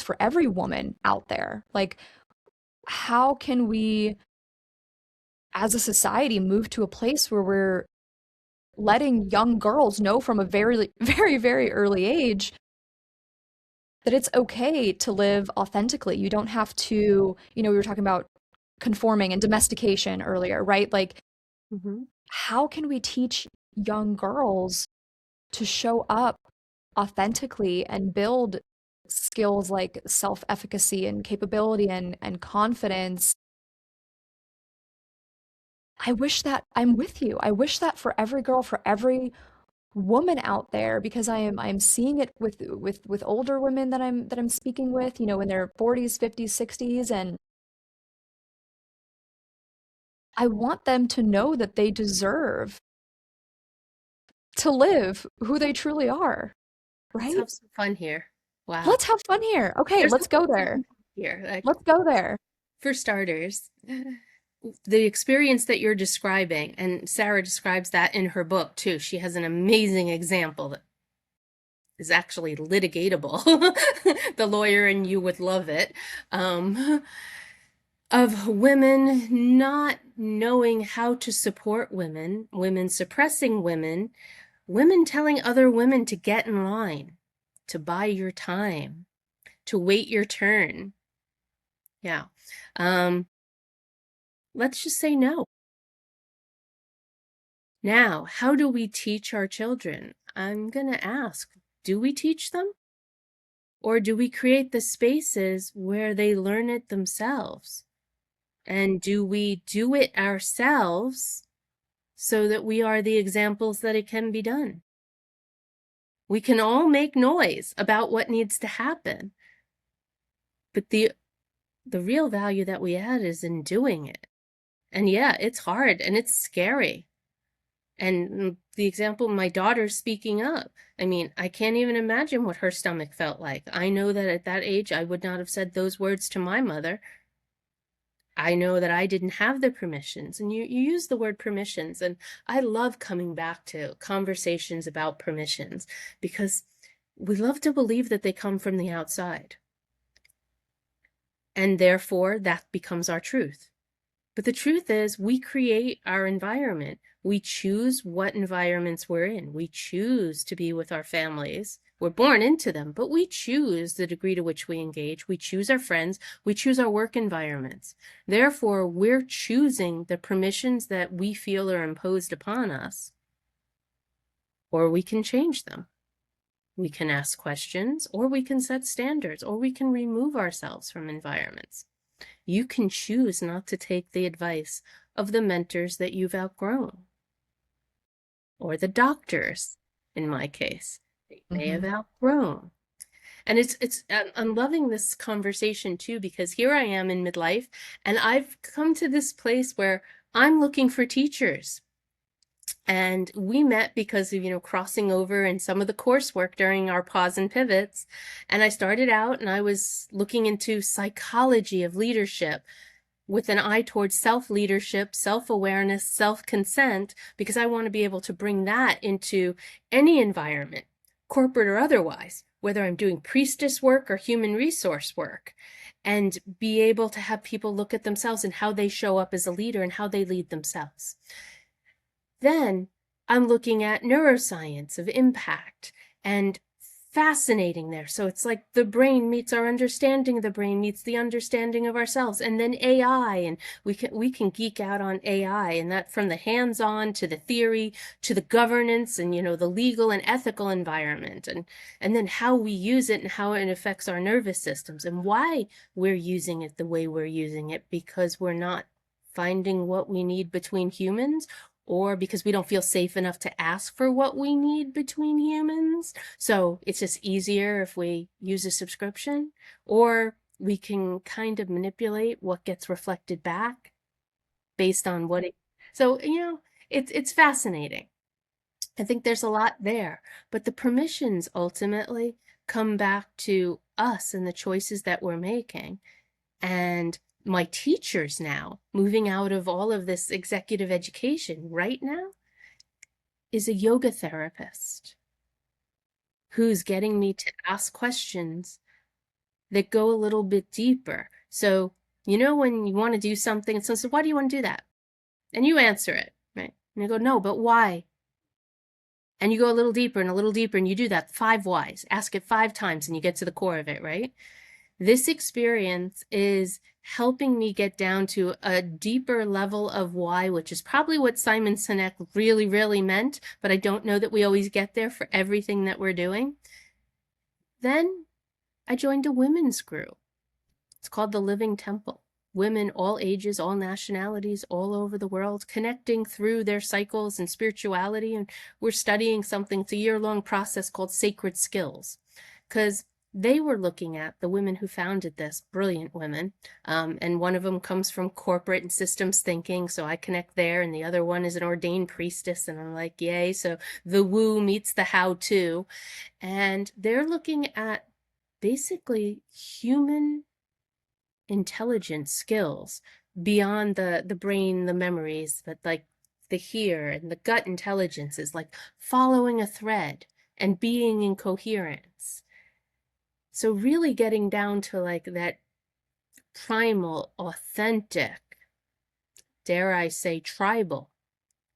for every woman out there. Like, how can we as a society move to a place where we're letting young girls know from a very very very early age that it's okay to live authentically. You don't have to, we were talking about conforming and domestication earlier, right? Like, Mhm. how can we teach young girls to show up authentically and build skills like self-efficacy and capability and confidence? I wish that I'm with you. I wish that for every girl, for every woman out there because I'm seeing it with older women that I'm speaking with, you know, in their 40s, 50s, 60s, and I want them to know that they deserve to live who they truly are, Let's right? have some fun here. Wow. Let's have fun here. Okay, There's a let's go lot there. here. Like, Let's go there. for starters, the experience that you're describing, and Sarah describes that in her book too. She has an amazing example that is actually litigatable. The lawyer in you would love it. Of women not knowing how to support women, women suppressing women, women telling other women to get in line, to buy your time, to wait your turn. Yeah. Let's just say no. Now, how do we teach our children? I'm going to ask, do we teach them? Or do we create the spaces where they learn it themselves? And do we do it ourselves so that we are the examples that it can be done? We can all make noise about what needs to happen, but the real value that we add is in doing it. And yeah, it's hard and it's scary. And the example, my daughter speaking up, I mean, I can't even imagine what her stomach felt like. I know that at that age, I would not have said those words to my mother. I know that I didn't have the permissions. And you use the word permissions. And I love coming back to conversations about permissions because we love to believe that they come from the outside. And therefore, that becomes our truth. But the truth is, we create our environment. We choose what environments we're in. We choose to be with our families. We're born into them, but we choose the degree to which we engage. We choose our friends. We choose our work environments. Therefore, we're choosing the permissions that we feel are imposed upon us, or we can change them. We can ask questions, or we can set standards, or we can remove ourselves from environments. You can choose not to take the advice of the mentors that you've outgrown, or the doctors, in my case, they may have outgrown. And I'm loving this conversation too, because here I am in midlife, and I've come to this place where I'm looking for teachers. And we met because of, crossing over in some of the coursework during our pause and pivots. And I started out and I was looking into psychology of leadership with an eye towards self-leadership, self-awareness, self-consent, because I want to be able to bring that into any environment, corporate or otherwise, whether I'm doing priestess work or human resource work, and be able to have people look at themselves and how they show up as a leader and how they lead themselves. Then I'm looking at neuroscience of impact and fascinating there. So it's like the brain meets our understanding of the brain meets the understanding of ourselves, and then AI, and we can geek out on AI, and that from the hands-on to the theory to the governance and the legal and ethical environment, and then how we use it and how it affects our nervous systems and why we're using it the way we're using it, because we're not finding what we need between humans, or because we don't feel safe enough to ask for what we need between humans. So it's just easier if we use a subscription, or we can kind of manipulate what gets reflected back based on what it, so, it's fascinating. I think there's a lot there, but the permissions ultimately come back to us and the choices that we're making. And my teachers now, moving out of all of this executive education right now, is a yoga therapist who's getting me to ask questions that go a little bit deeper. So, when you want to do something and someone says, why do you want to do that? And you answer it, right? And you go, no, but why? And you go a little deeper and you do that 5 whys. Ask it 5 times and you get to the core of it, right? This experience is helping me get down to a deeper level of why, which is probably what Simon Sinek really, really meant, but I don't know that we always get there for everything that we're doing. Then I joined a women's group. It's called the Living Temple. women, all ages, all nationalities, all over the world, connecting through their cycles and spirituality. And we're studying something, it's a year-long process called Sacred Skills, because they were looking at the women who founded this, brilliant women, and one of them comes from corporate and systems thinking, so I connect there, and the other one is an ordained priestess, and I'm like, yay, so the woo meets the how-to. And they're looking at basically human intelligence skills beyond the brain, the memories, but like the here and the gut intelligence is like following a thread and being in coherence. So really getting down to like that primal, authentic, dare I say, tribal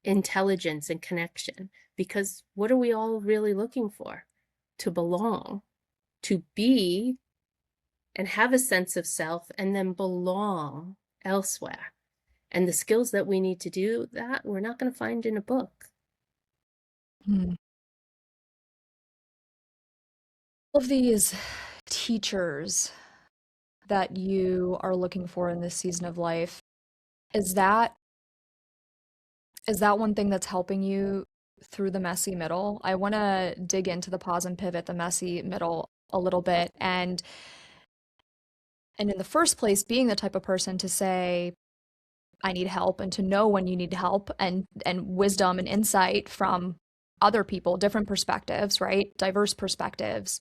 intelligence and connection. Because what are we all really looking for? To belong, to be and have a sense of self, and then belong elsewhere. And the skills that we need to do that, we're not going to find in a book. Hmm. All of these teachers that you are looking for in this season of life, is that one thing that's helping you through the messy middle? I want to dig into the pause and pivot, the messy middle a little bit, and in the first place, being the type of person to say, I need help, and to know when you need help, and wisdom and insight from other people, different perspectives, right? Diverse perspectives.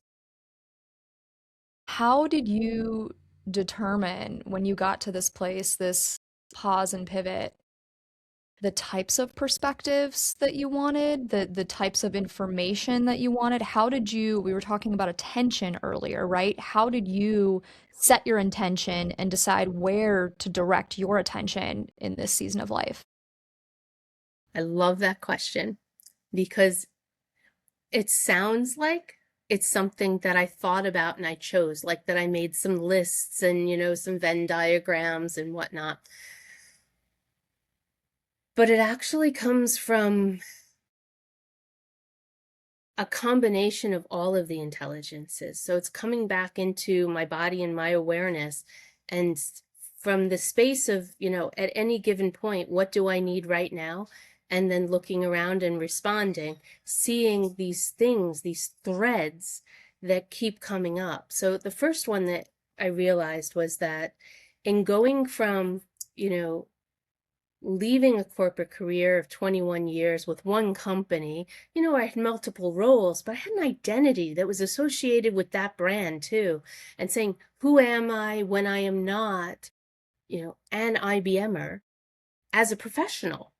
How did you determine when you got to this place, this pause and pivot, the types of perspectives that you wanted, the types of information that you wanted? How did you, we were talking about attention earlier, right? How did you set your intention and decide where to direct your attention in this season of life? I love that question because it sounds like it's something that I thought about and I chose, like that I made some lists and, some Venn diagrams and whatnot. But it actually comes from a combination of all of the intelligences. So it's coming back into my body and my awareness, and from the space of, at any given point, what do I need right now? And then looking around and responding, seeing these things, these threads that keep coming up. So the first one that I realized was that in going from, leaving a corporate career of 21 years with one company, I had multiple roles, but I had an identity that was associated with that brand too. And saying, who am I when I am not, an IBMer as a professional,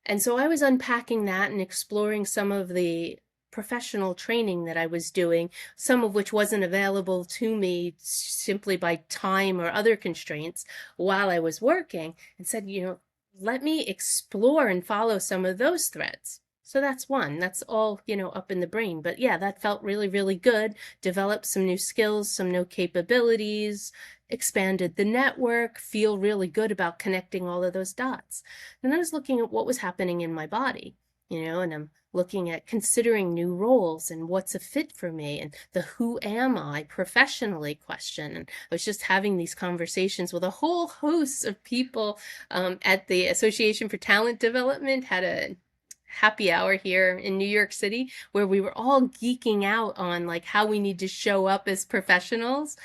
And so I was unpacking that and exploring some of the professional training that I was doing, some of which wasn't available to me simply by time or other constraints while I was working, and said, let me explore and follow some of those threads. So that's one. That's all, up in the brain. But yeah, that felt really, really good. Developed some new skills, some new capabilities, expanded the network, feel really good about connecting all of those dots. And I was looking at what was happening in my body, and I'm looking at considering new roles and what's a fit for me, and the who am I professionally question. And I was just having these conversations with a whole host of people at the Association for Talent Development, had a happy hour here in New York City where we were all geeking out on like how we need to show up as professionals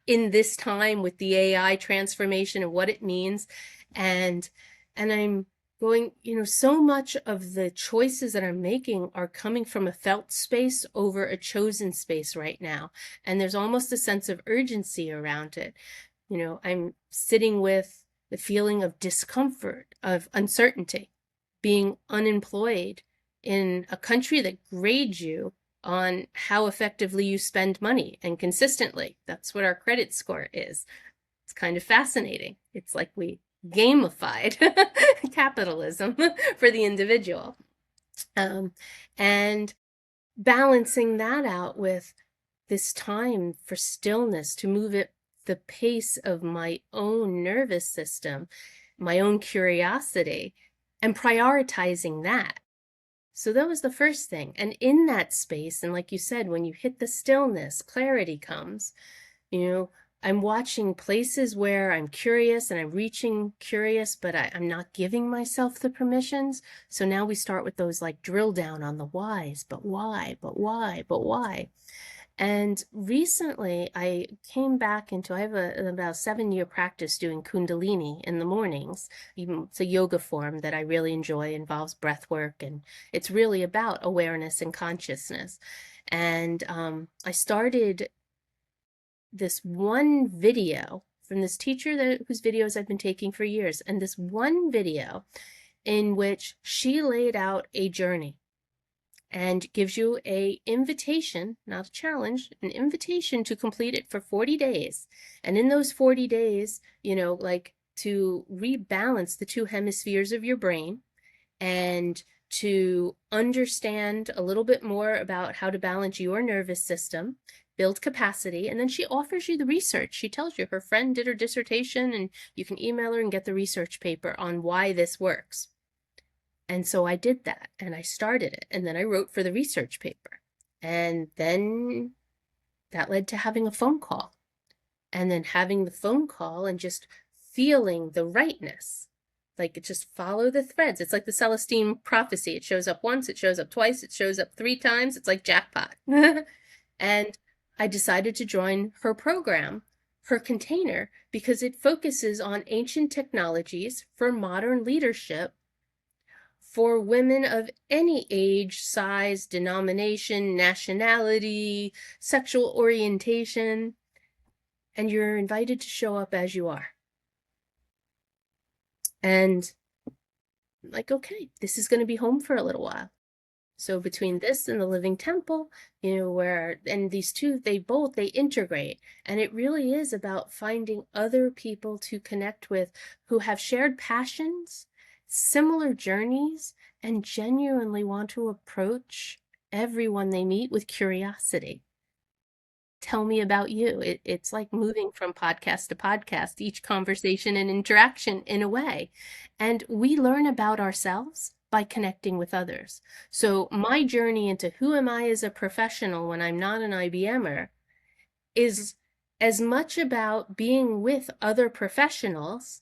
in this time with the AI transformation and what it means. And I'm going, so much of the choices that I'm making are coming from a felt space over a chosen space right now. And there's almost a sense of urgency around it. I'm sitting with the feeling of discomfort, of uncertainty, being unemployed in a country that grades you on how effectively you spend money and consistently. That's what our credit score is. It's kind of fascinating. It's like we gamified capitalism for the individual. And balancing that out with this time for stillness to move at the pace of my own nervous system, my own curiosity, and prioritizing that. So that was the first thing. And in that space, and like you said, when you hit the stillness, clarity comes, I'm watching places where I'm curious and I'm reaching curious, but I'm not giving myself the permissions. So now we start with those like drill down on the whys, but why, but why, but why? And recently I came back into, I have about 7 year practice doing Kundalini in the mornings. It's a yoga form that I really enjoy, involves breath work, and it's really about awareness and consciousness. And I started this one video from this teacher whose videos I've been taking for years, and this one video in which she laid out a journey and gives you a invitation, not a challenge, an invitation to complete it for 40 days. And in those 40 days, like to rebalance the two hemispheres of your brain and to understand a little bit more about how to balance your nervous system, build capacity, and then she offers you the research. She tells you her friend did her dissertation, and you can email her and get the research paper on why this works. And so I did that, and I started it, and then I wrote for the research paper. And then that led to having a phone call, and then having the phone call and just feeling the rightness. Like, it just follow the threads. It's like the Celestine prophecy. It shows up once, it shows up twice, it shows up 3 times. It's like jackpot. And I decided to join her program, her container, because it focuses on ancient technologies for modern leadership for women of any age, size, denomination, nationality, sexual orientation. And you're invited to show up as you are. And like, okay, this is going to be home for a little while. So between this and the Living Temple, and these two, they integrate. And it really is about finding other people to connect with who have shared passions, similar journeys, and genuinely want to approach everyone they meet with curiosity. Tell me about you. It's like moving from podcast to podcast, each conversation and interaction in a way. And we learn about ourselves by connecting with others. So my journey into who am I as a professional when I'm not an IBMer is as much about being with other professionals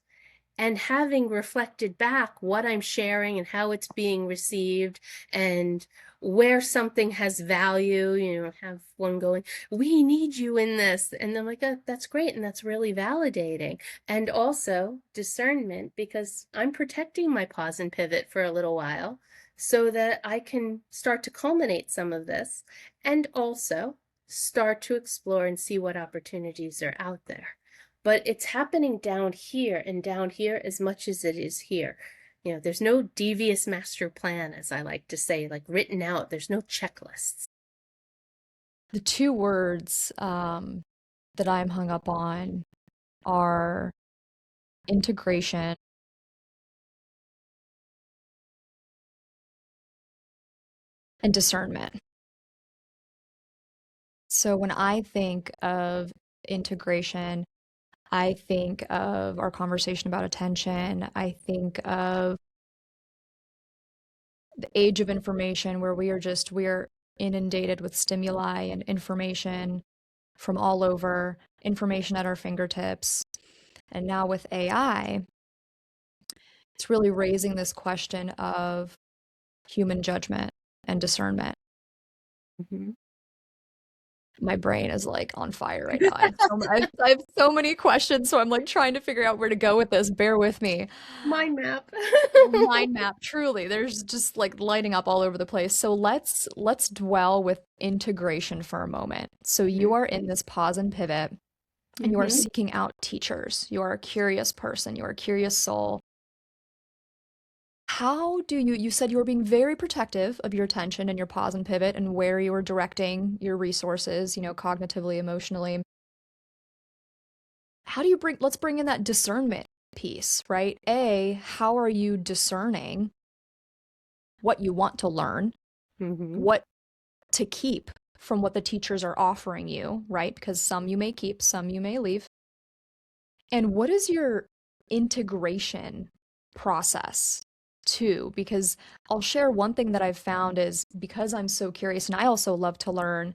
and having reflected back what I'm sharing and how it's being received and where something has value, have one going, we need you in this. And I'm like, oh, that's great. And that's really validating. And also discernment, because I'm protecting my pause and pivot for a little while so that I can start to culminate some of this and also start to explore and see what opportunities are out there. But it's happening down here and down here as much as it is here. There's no devious master plan, as I like to say, like written out. There's no checklists. The two words that I'm hung up on are integration and discernment. So when I think of integration, I think of our conversation about attention. I think of the age of information where we're inundated with stimuli and information from all over, information at our fingertips. And now with AI, it's really raising this question of human judgment and discernment. Mm-hmm. My brain is like on fire right now. I have so many questions, so I'm like trying to figure out where to go with this. Bear with me. Mind map. Mind map, truly. There's just like lighting up all over the place. So let's dwell with integration for a moment. So you are in this pause and pivot, and you are Mm-hmm. seeking out teachers. You are a curious person. You are a curious soul. How do you said you were being very protective of your attention and your pause and pivot and where you were directing your resources, cognitively, emotionally. How do you let's bring in that discernment piece, right? How are you discerning what you want to learn, Mm-hmm. what to keep from what the teachers are offering you, right? Because some you may keep, some you may leave. And what is your integration process too? Because I'll share one thing that I've found is because I'm so curious and I also love to learn,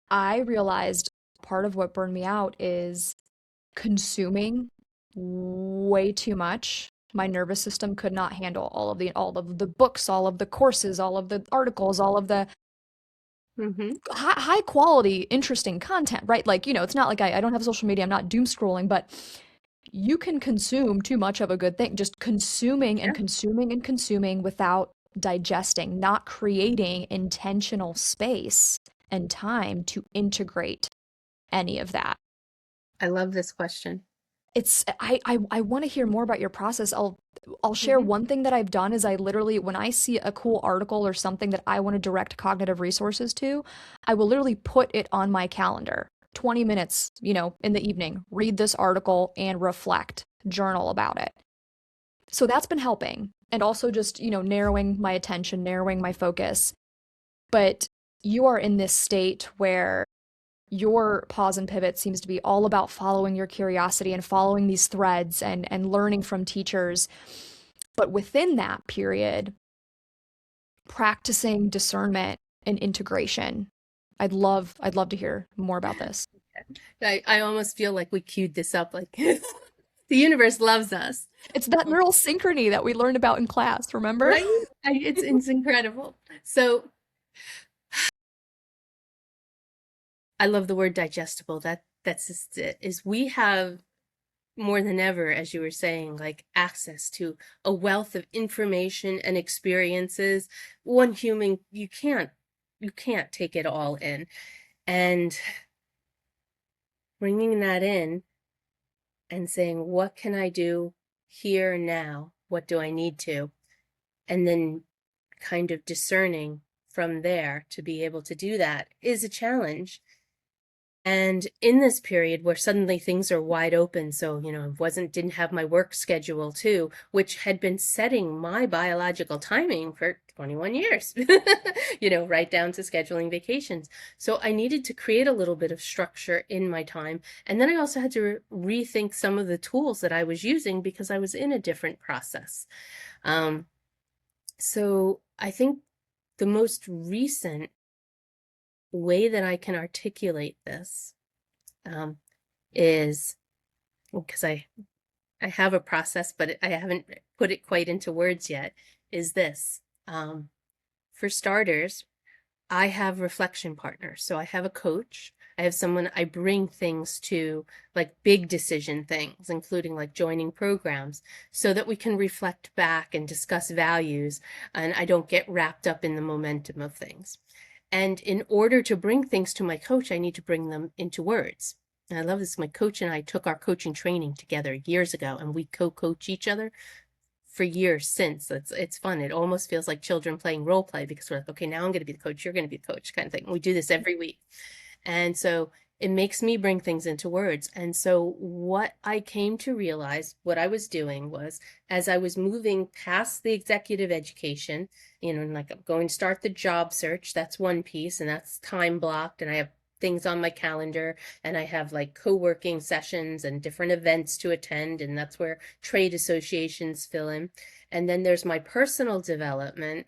I realized part of what burned me out is consuming way too much. My nervous system could not handle all of the books, all of the courses, all of the articles, all of the Mm-hmm. high quality, interesting content, right? Like, it's not like I don't have social media, I'm not doom scrolling, but you can consume too much of a good thing, just consuming and Yeah, consuming and consuming without digesting, not creating intentional space and time to integrate any of that. I love this question. I want to hear more about your process. I'll share Mm-hmm. one thing that I've done is I literally, when I see a cool article or something that I want to direct cognitive resources to, I will literally put it on my calendar. 20 minutes, in the evening, read this article and reflect, journal about it. So that's been helping. And also just, narrowing my attention, narrowing my focus. But you are in this state where your pause and pivot seems to be all about following your curiosity and following these threads and learning from teachers. But within that period, practicing discernment and integration. I'd love to hear more about this. I almost feel like we queued this up, like the universe loves us, It's that neural synchrony that we learned about in class, remember? right? It's incredible. So I love the word digestible. That's just it. Is we have more than ever, as you were saying, like access to a wealth of information and experiences. One human, you can't take it all in. And bringing that in and saying, what can I do here now? What do I need to? And then kind of discerning from there to be able to do that is a challenge. And in this period where suddenly things are wide open, so, didn't have my work schedule too, which had been setting my biological timing for 21 years, right down to scheduling vacations. So I needed to create a little bit of structure in my time. And then I also had to rethink some of the tools that I was using because I was in a different process. Um, so I think the most recent way that I can articulate this um, is because I have a process, but I haven't put it quite into words yet, is this. For starters, I have reflection partners. So I have a coach. I have someone I bring things to, like big decision things, including like joining programs, so that we can reflect back and discuss values, and I don't get wrapped up in the momentum of things. And in order to bring things to my coach, I need to bring them into words. And I love this. My coach and I took our coaching training together years ago, and we co-coach each other for years since. It's fun. It almost feels like children playing role play because we're like, okay, now I'm going to be the coach, you're going to be the coach, kind of thing. We do this every week. And so it makes me bring things into words. And so what I came to realize, what I was doing was, as I was moving past the executive education, and like I'm going to start the job search, that's one piece, and that's time blocked, and I have things on my calendar, and I have like co-working sessions and different events to attend, and that's where trade associations fill in. And then there's my personal development,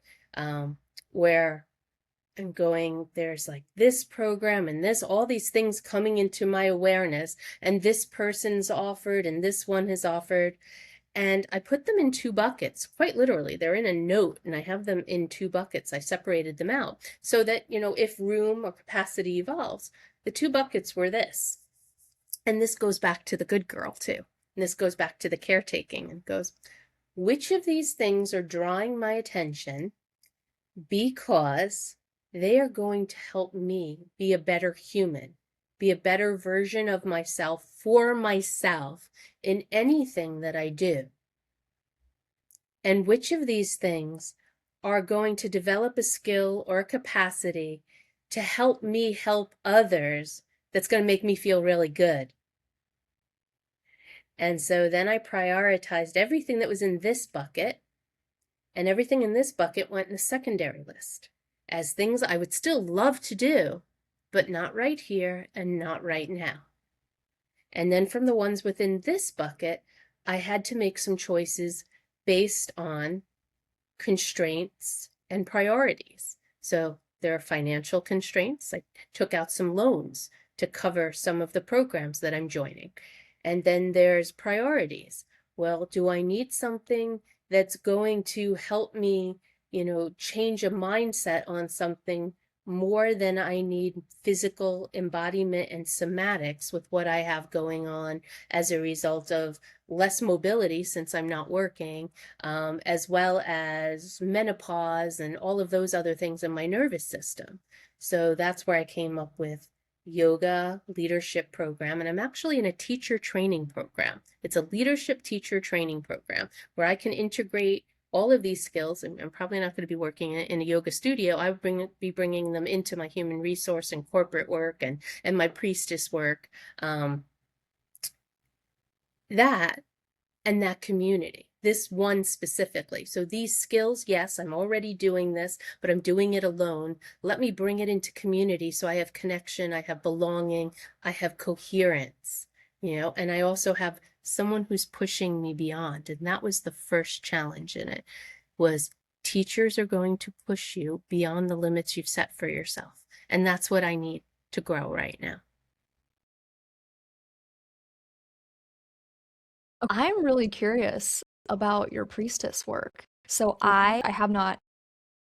where I'm going, there's like this program and all these things coming into my awareness, and this person's offered and this one has offered. And I put them in two buckets, quite literally. They're in a note, and I have them in two buckets. I separated them out so that, if room or capacity evolves, the two buckets were this. And this goes back to the good girl too. And this goes back to the caretaking, and goes, which of these things are drawing my attention because they are going to help me be a better human, be a better version of myself for myself in anything that I do? And which of these things are going to develop a skill or a capacity to help me help others that's going to make me feel really good? And so then I prioritized everything that was in this bucket, and everything in this bucket went in the secondary list as things I would still love to do, but not right here and not right now. And then from the ones within this bucket, I had to make some choices based on constraints and priorities. So there are financial constraints. I took out some loans to cover some of the programs that I'm joining. And then there's priorities. Well, do I need something that's going to help me, change a mindset on something more than I need physical embodiment and somatics with what I have going on as a result of less mobility since I'm not working, as well as menopause and all of those other things in my nervous system. So that's where I came up with yoga leadership program, and I'm actually in a teacher training program. It's a leadership teacher training program where I can integrate all of these skills. And I'm probably not going to be working in a yoga studio. I would be bringing them into my human resource and corporate work and my priestess work, that and that community, this one specifically. So these skills, yes, I'm already doing this, but I'm doing it alone. Let me bring it into community so I have connection, I have belonging, I have coherence, and I also have someone who's pushing me beyond. And that was the first challenge in it, was teachers are going to push you beyond the limits you've set for yourself. And that's what I need to grow right now. I'm really curious about your priestess work. So I have not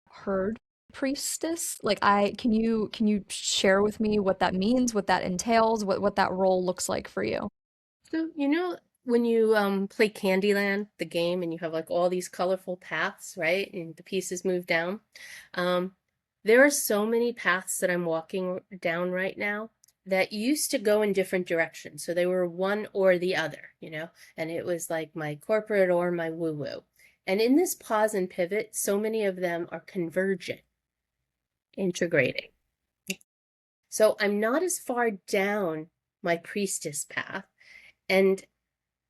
heard priestess. Like can you share with me what that means, what that entails, what that role looks like for you? So, when you play Candyland, the game, and you have like all these colorful paths, right? And the pieces move down. Um, there are so many paths that I'm walking down right now that used to go in different directions. So they were one or the other, and it was like my corporate or my woo-woo. And in this pause and pivot, so many of them are convergent, integrating. So I'm not as far down my priestess path. And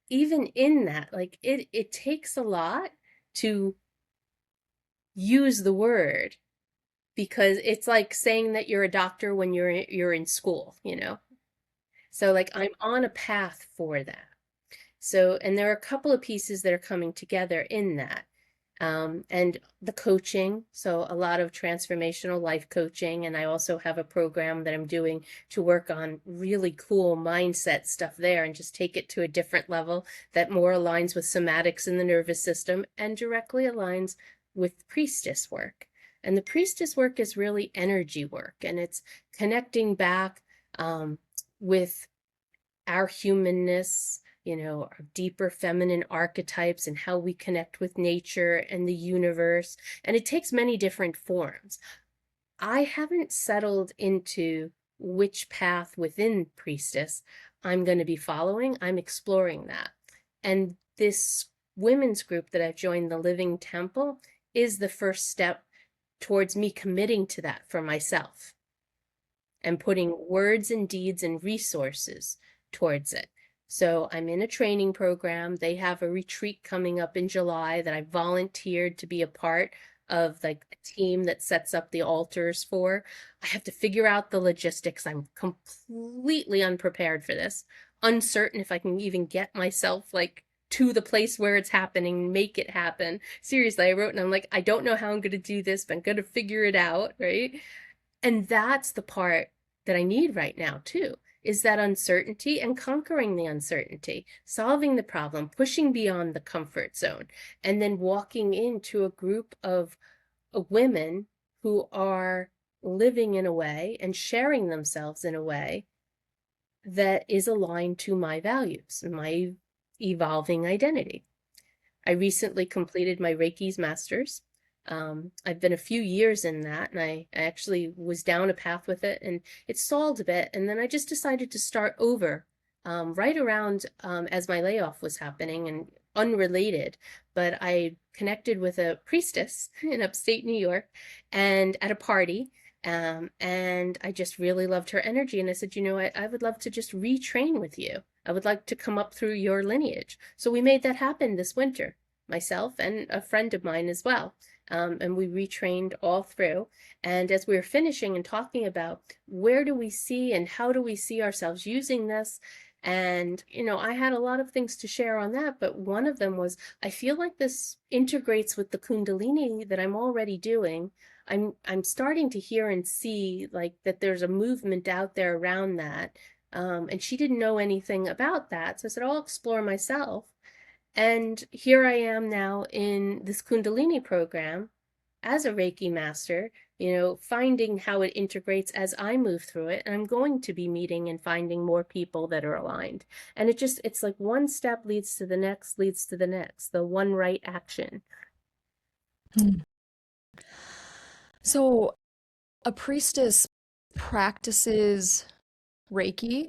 even in that, like it takes a lot to use the word, because it's like saying that you're a doctor when you're in school, So like I'm on a path for that. So, and there are a couple of pieces that are coming together in that. And the coaching, so a lot of transformational life coaching. And I also have a program that I'm doing to work on really cool mindset stuff there and just take it to a different level that more aligns with somatics in the nervous system and directly aligns with priestess work. And the priestess work is really energy work, and it's connecting back with our humanness, our deeper feminine archetypes and how we connect with nature and the universe. And it takes many different forms. I haven't settled into which path within priestess I'm going to be following. I'm exploring that. And this women's group that I've joined, the Living Temple, is the first step towards me committing to that for myself and putting words and deeds and resources towards it. So I'm in a training program. They have a retreat coming up in July that I volunteered to be a part of, like a team that sets up the altars for. I have to figure out the logistics. I'm completely unprepared for this, uncertain if I can even get myself like to the place where it's happening, make it happen. Seriously, I wrote and I'm like, I don't know how I'm going to do this, but I'm going to figure it out, right? And that's the part that I need right now too, is that uncertainty and conquering the uncertainty, solving the problem, pushing beyond the comfort zone, and then walking into a group of women who are living in a way and sharing themselves in a way that is aligned to my values and my evolving identity. I recently completed my Reiki's master's. I've been a few years in that, and I actually was down a path with it, and it stalled a bit. And then I just decided to start over right around as my layoff was happening, and unrelated. But I connected with a priestess in upstate New York and at a party. And I just really loved her energy. And I said, I would love to just retrain with you. I would like to come up through your lineage. So we made that happen this winter, myself and a friend of mine as well. And we retrained all through. And as we were finishing and talking about where do we see and how do we see ourselves using this, and I had a lot of things to share on that, but one of them was, I feel like this integrates with the Kundalini that I'm already doing. I'm starting to hear and see like that there's a movement out there around that. And she didn't know anything about that. So I said, I'll explore myself. And here I am now in this Kundalini program as a Reiki master, finding how it integrates as I move through it. And I'm going to be meeting and finding more people that are aligned. And it's like one step leads to the next, leads to the next, the one right action. Hmm. So a priestess practices Reiki.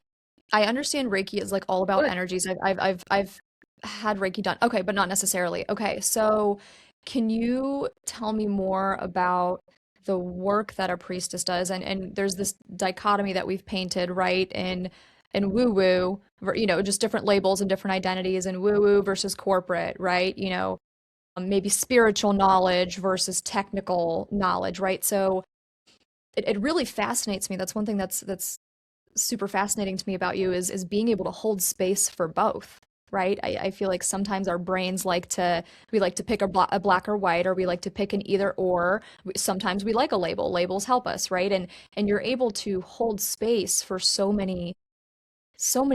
I understand Reiki is like all about Good. energies. I've had Reiki done. Okay, but not necessarily. Okay, so can you tell me more about the work that a priestess does? And there's this dichotomy that we've painted, right? In woo-woo, just different labels and different identities, and woo-woo versus corporate, right? Maybe spiritual knowledge versus technical knowledge, right? So it really fascinates me. That's one thing that's super fascinating to me about you is being able to hold space for both, right? I feel like sometimes our brains we like to pick a black or white, or we like to pick an either or. Sometimes we like a label. Labels help us, right? And you're able to hold space for so many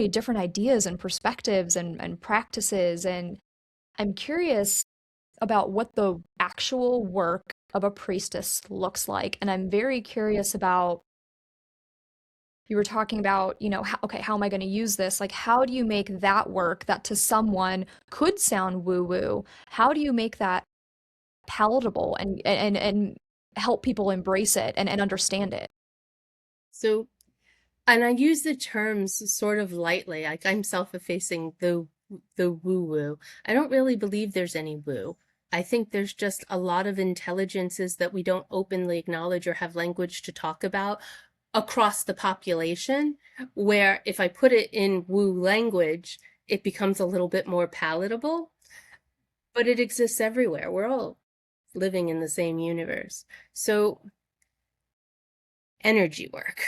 different ideas and perspectives and practices. And I'm curious about what the actual work of a priestess looks like. And I'm very curious about, you were talking about, okay, how am I going to use this? Like, how do you make that work that to someone could sound woo-woo? How do you make that palatable and help people embrace it and understand it? So, and I use the terms sort of lightly, like I'm self-effacing the woo-woo. I don't really believe there's any woo. I think there's just a lot of intelligences that we don't openly acknowledge or have language to talk about across the population, where if I put it in woo language, it becomes a little bit more palatable, but it exists everywhere. We're all living in the same universe. So energy work.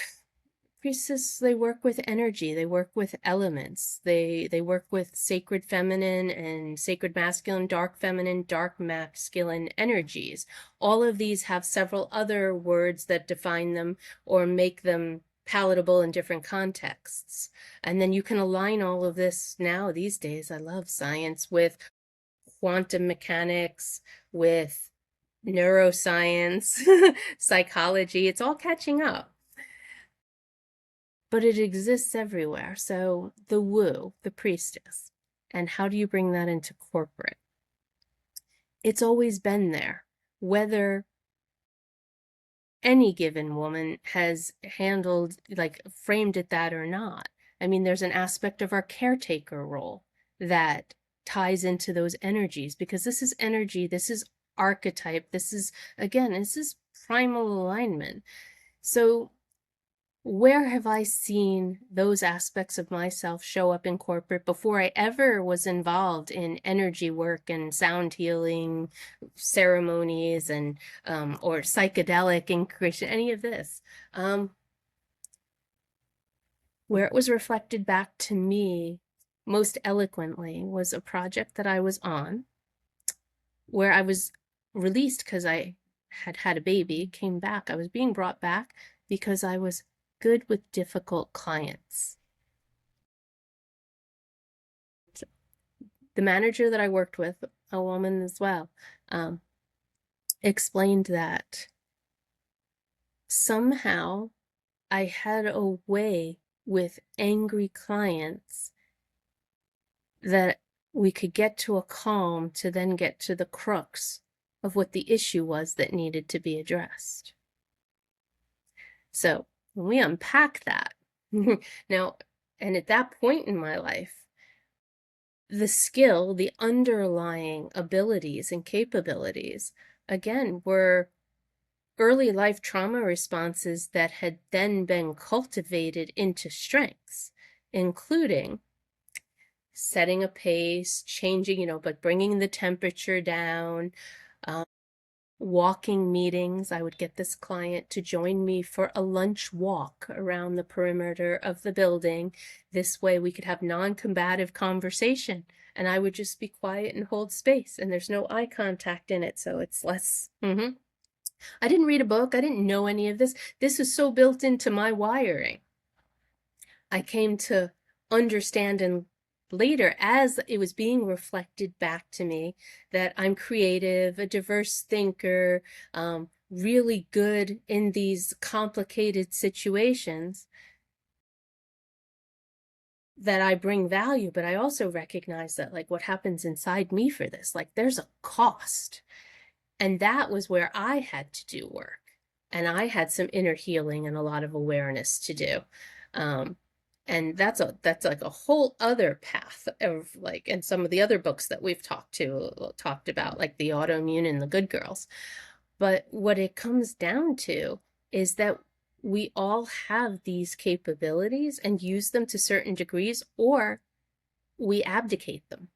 Priestess, they work with energy, they work with elements, they work with sacred feminine and sacred masculine, dark feminine, dark masculine energies. All of these have several other words that define them or make them palatable in different contexts. And then you can align all of this now these days. I love science with quantum mechanics, with neuroscience, psychology. It's all catching up, but it exists everywhere. So the woo, the priestess, and how do you bring that into corporate? It's always been there, whether any given woman has handled, like framed it that or not. I mean, there's an aspect of our caretaker role that ties into those energies, because this is energy, this is archetype, this is, again, this is primal alignment. So where have I seen those aspects of myself show up in corporate before I ever was involved in energy work and sound healing ceremonies and or psychedelic increation, any of this? Where it was reflected back to me most eloquently was a project that I was on, where I was released because I had had a baby, came back. I was being brought back because I was good with difficult clients. The manager that I worked with, a woman as well, explained that somehow I had a way with angry clients that we could get to a calm to then get to the crux of what the issue was that needed to be addressed. So when we unpack that, now, and at that point in my life, the skill, the underlying abilities and capabilities, again, were early life trauma responses that had then been cultivated into strengths, including setting a pace, changing, but bringing the temperature down, walking meetings. I would get this client to join me for a lunch walk around the perimeter of the building. This way we could have non-combative conversation, and I would just be quiet and hold space, and there's no eye contact in it, so it's less. I didn't read a book. I didn't know any of this. This is so built into my wiring. I came to understand and later as it was being reflected back to me that I'm creative, a diverse thinker, really good in these complicated situations, that I bring value, but I also recognize that like what happens inside me for this, like there's a cost. And that was where I had to do work. And I had some inner healing and a lot of awareness to do. Um, and that's like a whole other path of like, and some of the other books that we've talked about, like the autoimmune and the good girls. But what it comes down to is that we all have these capabilities and use them to certain degrees, or we abdicate them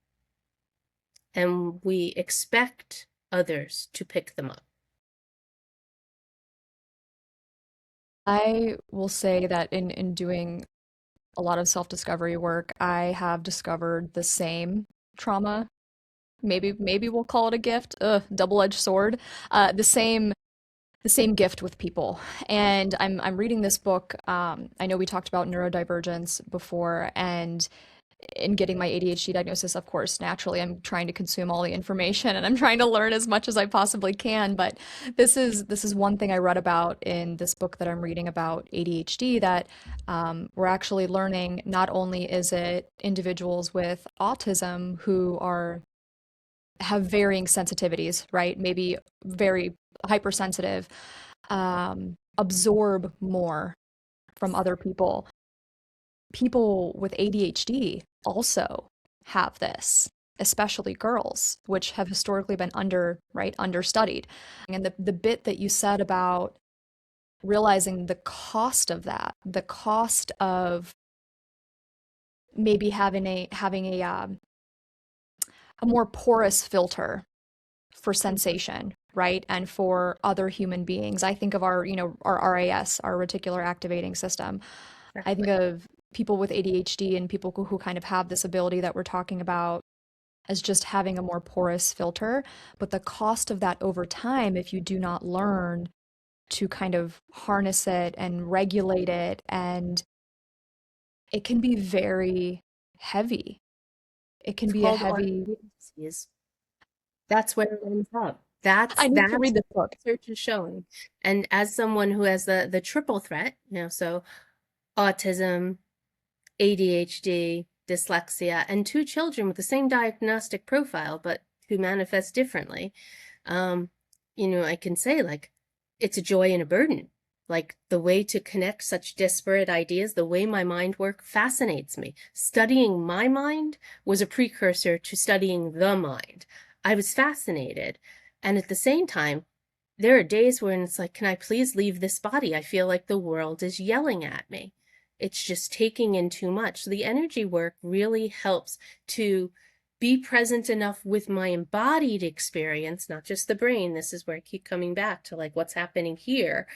and we expect others to pick them up. I will say that in doing a lot of self-discovery work, I have discovered the same trauma. Maybe we'll call it a gift. Double-edged sword. The same gift with people. And I'm reading this book. I know we talked about neurodivergence before, and in getting my ADHD diagnosis, of course, naturally, I'm trying to consume all the information and I'm trying to learn as much as I possibly can. But this is one thing I read about in this book that I'm reading about ADHD, that we're actually learning not only is it individuals with autism who are have varying sensitivities, right? Maybe very hypersensitive, absorb more from other people. People with ADHD also have this, especially girls, which have historically been understudied. And the bit that you said about realizing the cost of that, the cost of maybe having a more porous filter for sensation, right? And for other human beings. I think of our RAS, our reticular activating system. I think Exactly. of people with ADHD and people who kind of have this ability that we're talking about as just having a more porous filter. But the cost of that over time, if you do not learn to kind of harness it and regulate it, and it can be very heavy. It can It's be a called heavy. autoimmune disease. That's where it ends up. I need to That's read this what book. research is showing. And as someone who has the triple threat, so autism, ADHD, dyslexia, and two children with the same diagnostic profile, but who manifest differently, um, I can say like it's a joy and a burden. Like the way to connect such disparate ideas, the way my mind works fascinates me. Studying my mind was a precursor to studying the mind. I was fascinated. And at the same time, there are days when it's like, can I please leave this body? I feel like the world is yelling at me. It's just taking in too much. So the energy work really helps to be present enough with my embodied experience, not just the brain. This is where I keep coming back to like what's happening here,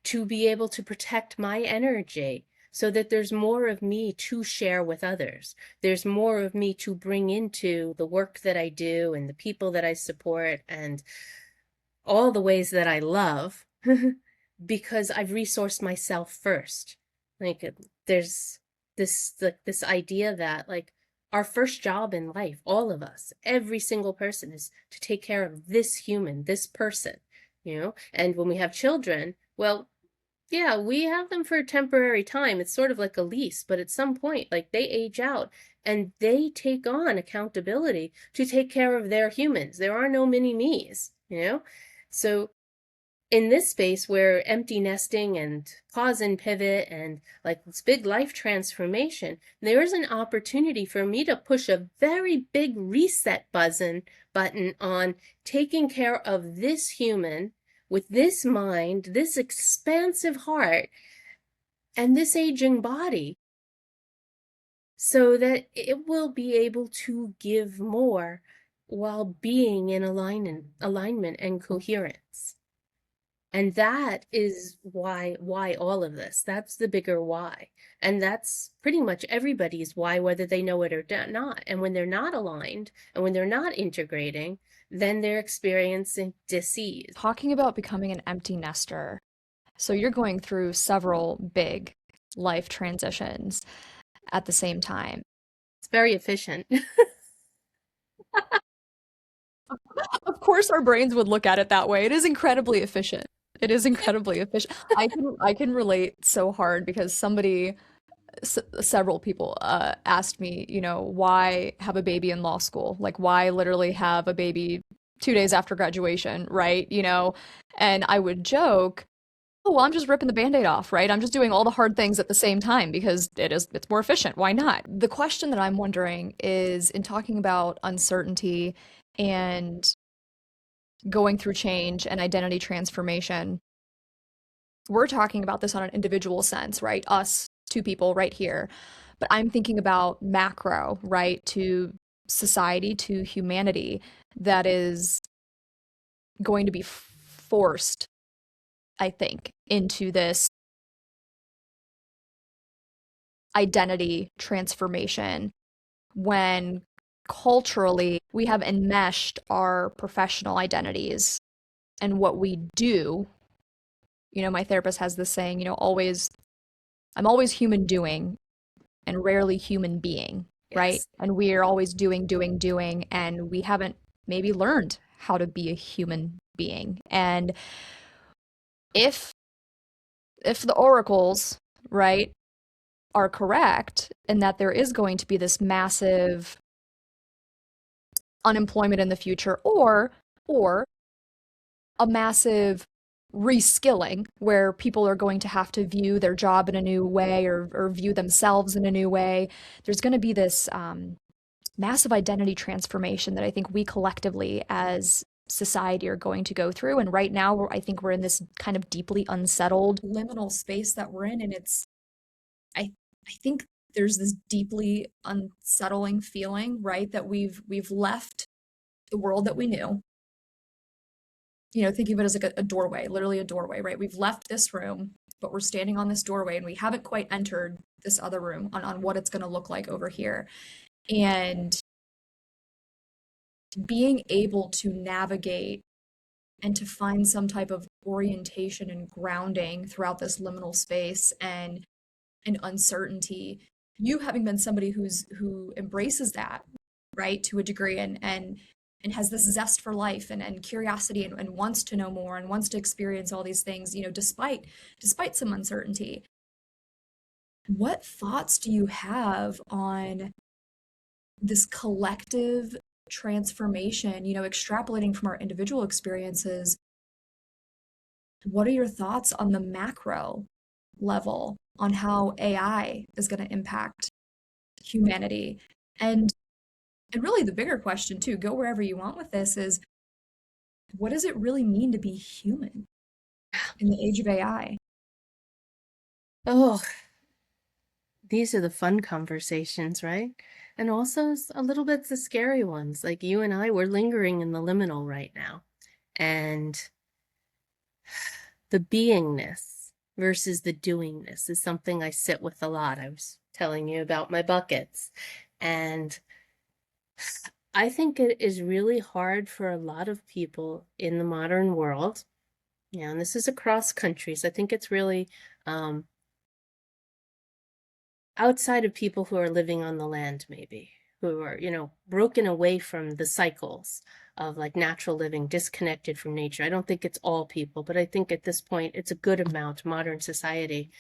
to be able to protect my energy so that there's more of me to share with others. There's more of me to bring into the work that I do and the people that I support and all the ways that I love because I've resourced myself first. Like there's this idea that like our first job in life, all of us, every single person, is to take care of this human, this person. And when we have children, well, yeah, we have them for a temporary time. It's sort of like a lease, but at some point, like they age out and they take on accountability to take care of their humans. There are no mini me's. So in this space where empty nesting and pause and pivot and like this big life transformation, there's an opportunity for me to push a very big reset button on taking care of this human with this mind, this expansive heart, and this aging body so that it will be able to give more while being in alignment and coherence. And that is why all of this. That's the bigger why. And that's pretty much everybody's why, whether they know it or not. And when they're not aligned and when they're not integrating, then they're experiencing disease. Talking about becoming an empty nester. So you're going through several big life transitions at the same time. It's very efficient. Of course, our brains would look at it that way. It is incredibly efficient. It is incredibly efficient. I can relate so hard because several people asked me, why have a baby in law school? Like, why literally have a baby 2 days after graduation, right? And I would joke, oh, well, I'm just ripping the band-aid off, right? I'm just doing all the hard things at the same time because it's more efficient. Why not? The question that I'm wondering is in talking about uncertainty and going through change and identity transformation, we're talking about this on an individual sense, right? Us, two people right here. But I'm thinking about macro, right? To society, to humanity, that is going to be forced, I think, into this identity transformation when culturally we have enmeshed our professional identities and what we do. My therapist has this saying, I'm always human doing and rarely human being, right? Yes. And we're always doing, doing, doing, and we haven't maybe learned how to be a human being. And if the oracles, right, are correct, and that there is going to be this massive unemployment in the future, or a massive reskilling where people are going to have to view their job in a new way, or view themselves in a new way. There's going to be this massive identity transformation that I think we collectively as society are going to go through. And right now, I think we're in this kind of deeply unsettled liminal space that we're in. And I, I think there's this deeply unsettling feeling, right? That we've left the world that we knew, thinking of it as like a doorway, literally a doorway, right? We've left this room, but we're standing on this doorway and we haven't quite entered this other room on what it's going to look like over here. And being able to navigate and to find some type of orientation and grounding throughout this liminal space and uncertainty, you having been somebody who embraces that, right, to a degree, and has this zest for life and curiosity, and wants to know more and wants to experience all these things, despite some uncertainty. What thoughts do you have on this collective transformation, extrapolating from our individual experiences? What are your thoughts on the macro level on how AI is going to impact humanity? And really the bigger question too, go wherever you want with this, is what does it really mean to be human in the age of AI? Oh, these are the fun conversations, right? And also a little bit the scary ones. Like you and I, we're lingering in the liminal right now. And the beingness versus the doingness is something I sit with a lot. I was telling you about my buckets. And I think it is really hard for a lot of people in the modern world. Yeah, and this is across countries. I think it's really outside of people who are living on the land, maybe, who are, broken away from the cycles of like natural living, disconnected from nature. I don't think it's all people, but I think at this point it's a good amount, modern society,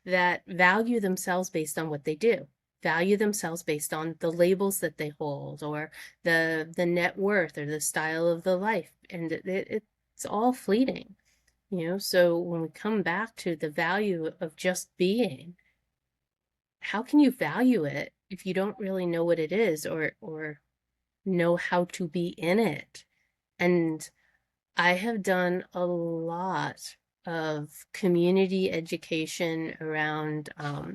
that value themselves based on what they do, value themselves based on the labels that they hold, or the net worth, or the style of the life. And it's all fleeting, so when we come back to the value of just being, how can you value it if you don't really know what it is, or know how to be in it? And I have done a lot of community education around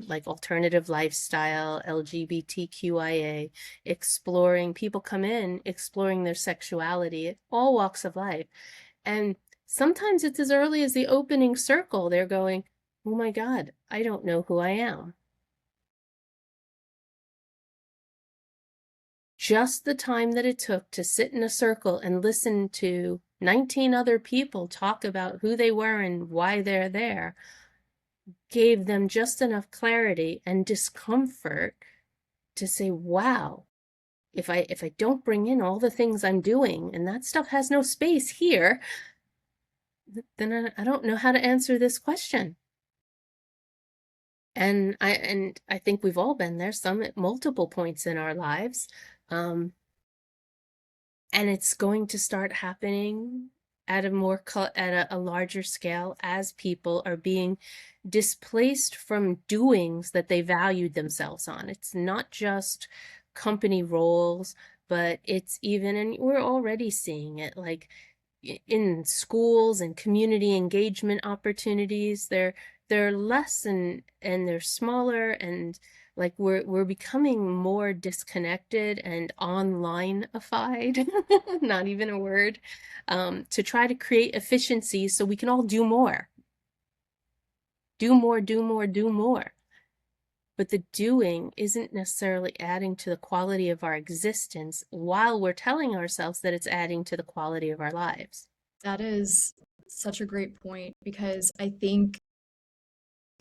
like alternative lifestyle, LGBTQIA, exploring, people come in exploring their sexuality, all walks of life. And Sometimes it's as early as the opening circle. They're going, oh my God, I don't know who I am. Just the time that it took to sit in a circle and listen to 19 other people talk about who they were and why they're there gave them just enough clarity and discomfort to say, wow, if I don't bring in all the things I'm doing and that stuff has no space here, then I don't know how to answer this question. And I think we've all been there, some at multiple points in our lives. And it's going to start happening at a larger scale as people are being displaced from doings that they valued themselves on. It's not just company roles, but it's even, and we're already seeing it, like in schools and community engagement opportunities. They're less and they're smaller, and like we're becoming more disconnected and onlineified, not even a word, to try to create efficiencies so we can all do more. Do more, do more, do more. But the doing isn't necessarily adding to the quality of our existence while we're telling ourselves that it's adding to the quality of our lives. That is such a great point because I think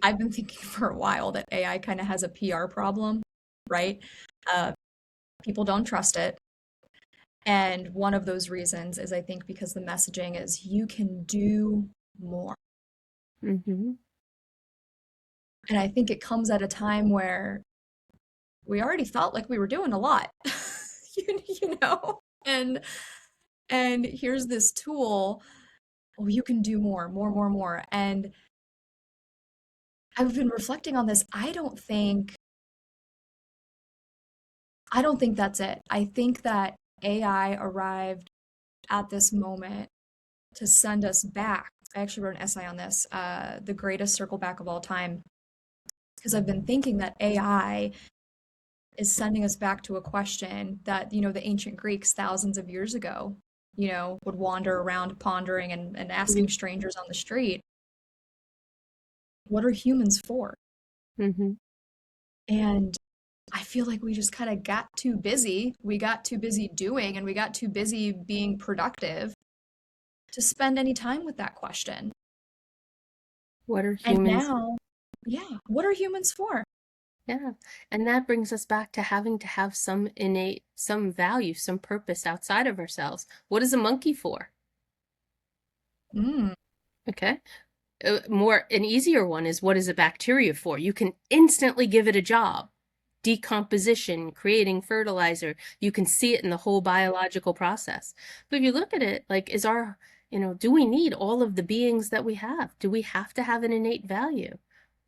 I've been thinking for a while that AI kind of has a PR problem, right? Uh, People don't trust it. And one of those reasons is I think because the messaging is you can do more. Mm-hmm. And I think it comes at a time where we already felt like we were doing a lot, you know? And here's this tool, oh, you can do more, more, more, more. And I've been reflecting on this. I don't think that's it. I think that AI arrived at this moment to send us back. I actually wrote an essay on this, the greatest circle back of all time, because I've been thinking that AI is sending us back to a question that, the ancient Greeks thousands of years ago, would wander around pondering and asking strangers on the street, what are humans for? Mm-hmm. And I feel like we just kind of got too busy. We got too busy doing and we got too busy being productive to spend any time with that question. What are And humans? now, yeah, what are humans for? Yeah. And that brings us back to having to have some innate, some value, some purpose outside of ourselves. What is a monkey for? Mm, Okay. An easier one is, what is a bacteria for? You can instantly give it a job. Decomposition, creating fertilizer. You can see it in the whole biological process. But if you look at it, like, do we need all of the beings that we have? Do we have to have an innate value?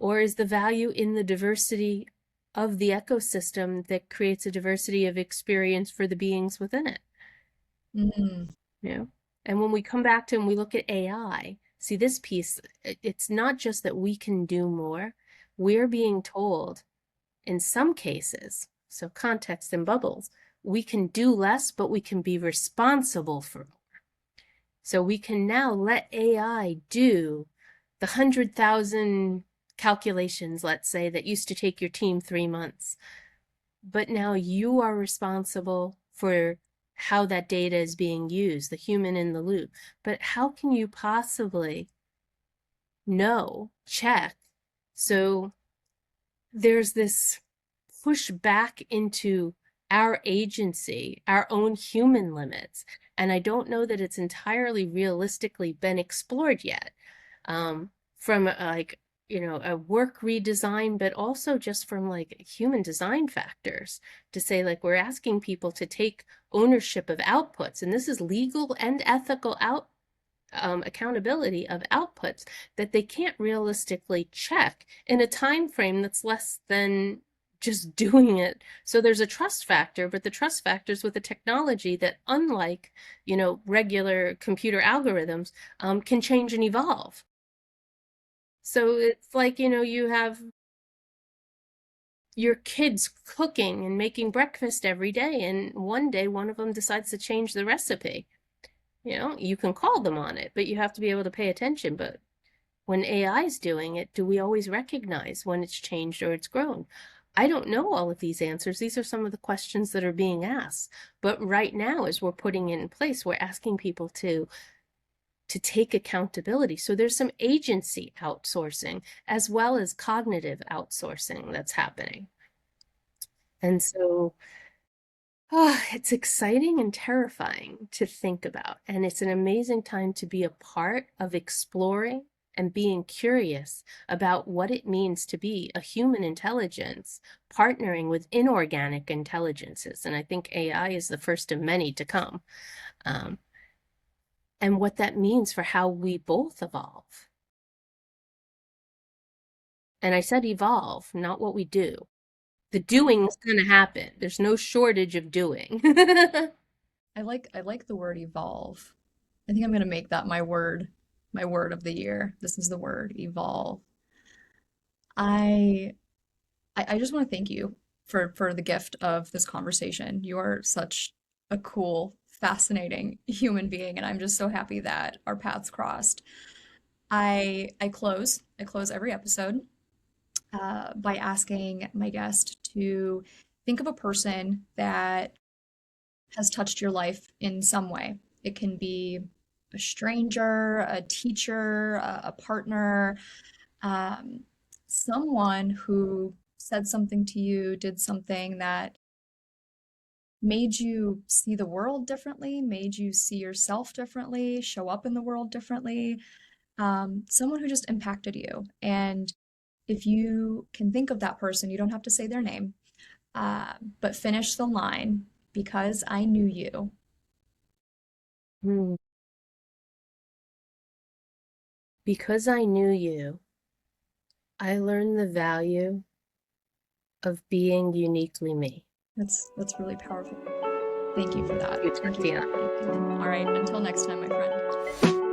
Or is the value in the diversity of the ecosystem that creates a diversity of experience for the beings within it? mm, You know? And when we come back to and we look at AI, see this piece, it's not just that we can do more. We're being told in some cases, so context and bubbles, we can do less, but we can be responsible for more. So we can now let AI do the 100,000 calculations, let's say, that used to take your team 3 months. But now you are responsible for how that data is being used, the human in the loop. But how can you possibly check? So there's this push back into our agency, our own human limits. And I don't know that it's entirely realistically been explored yet. From a work redesign, but also just from like human design factors to say, like, we're asking people to take ownership of outputs, and this is legal and ethical accountability of outputs that they can't realistically check in a time frame that's less than just doing it. So there's a trust factor, but the trust factor is with a technology that, unlike regular computer algorithms, can change and evolve. So it's like, you have your kids cooking and making breakfast every day, and one day one of them decides to change the recipe. You know, you can call them on it, but you have to be able to pay attention. But when AI is doing it, do we always recognize when it's changed or it's grown? I don't know all of these answers. These are some of the questions that are being asked. But right now, as we're putting it in place, we're asking people to take accountability. So there's some agency outsourcing as well as cognitive outsourcing that's happening. And so it's exciting and terrifying to think about. And it's an amazing time to be a part of exploring and being curious about what it means to be a human intelligence partnering with inorganic intelligences. And I think AI is the first of many to come. And what that means for how we both evolve. And I said evolve, not what we do. The doing is going to happen. There's no shortage of doing. I like the word evolve. I think I'm gonna make that my word of the year. This is the word, evolve. I I just want to thank you for the gift of this conversation. You are such a cool, fascinating human being, and I'm just so happy that our paths crossed. I close every episode by asking my guest to think of a person that has touched your life in some way. It can be a stranger, a teacher, a partner, um, someone who said something to you, did something that made you see the world differently, made you see yourself differently, show up in the world differently, someone who just impacted you. And if you can think of that person, you don't have to say their name, but finish the line because I knew you. Hmm. Because I knew you, I learned the value of being uniquely me. That's really powerful. Thank you for that. You, Thank you for Tatiana. that. All right, until next time, my friend.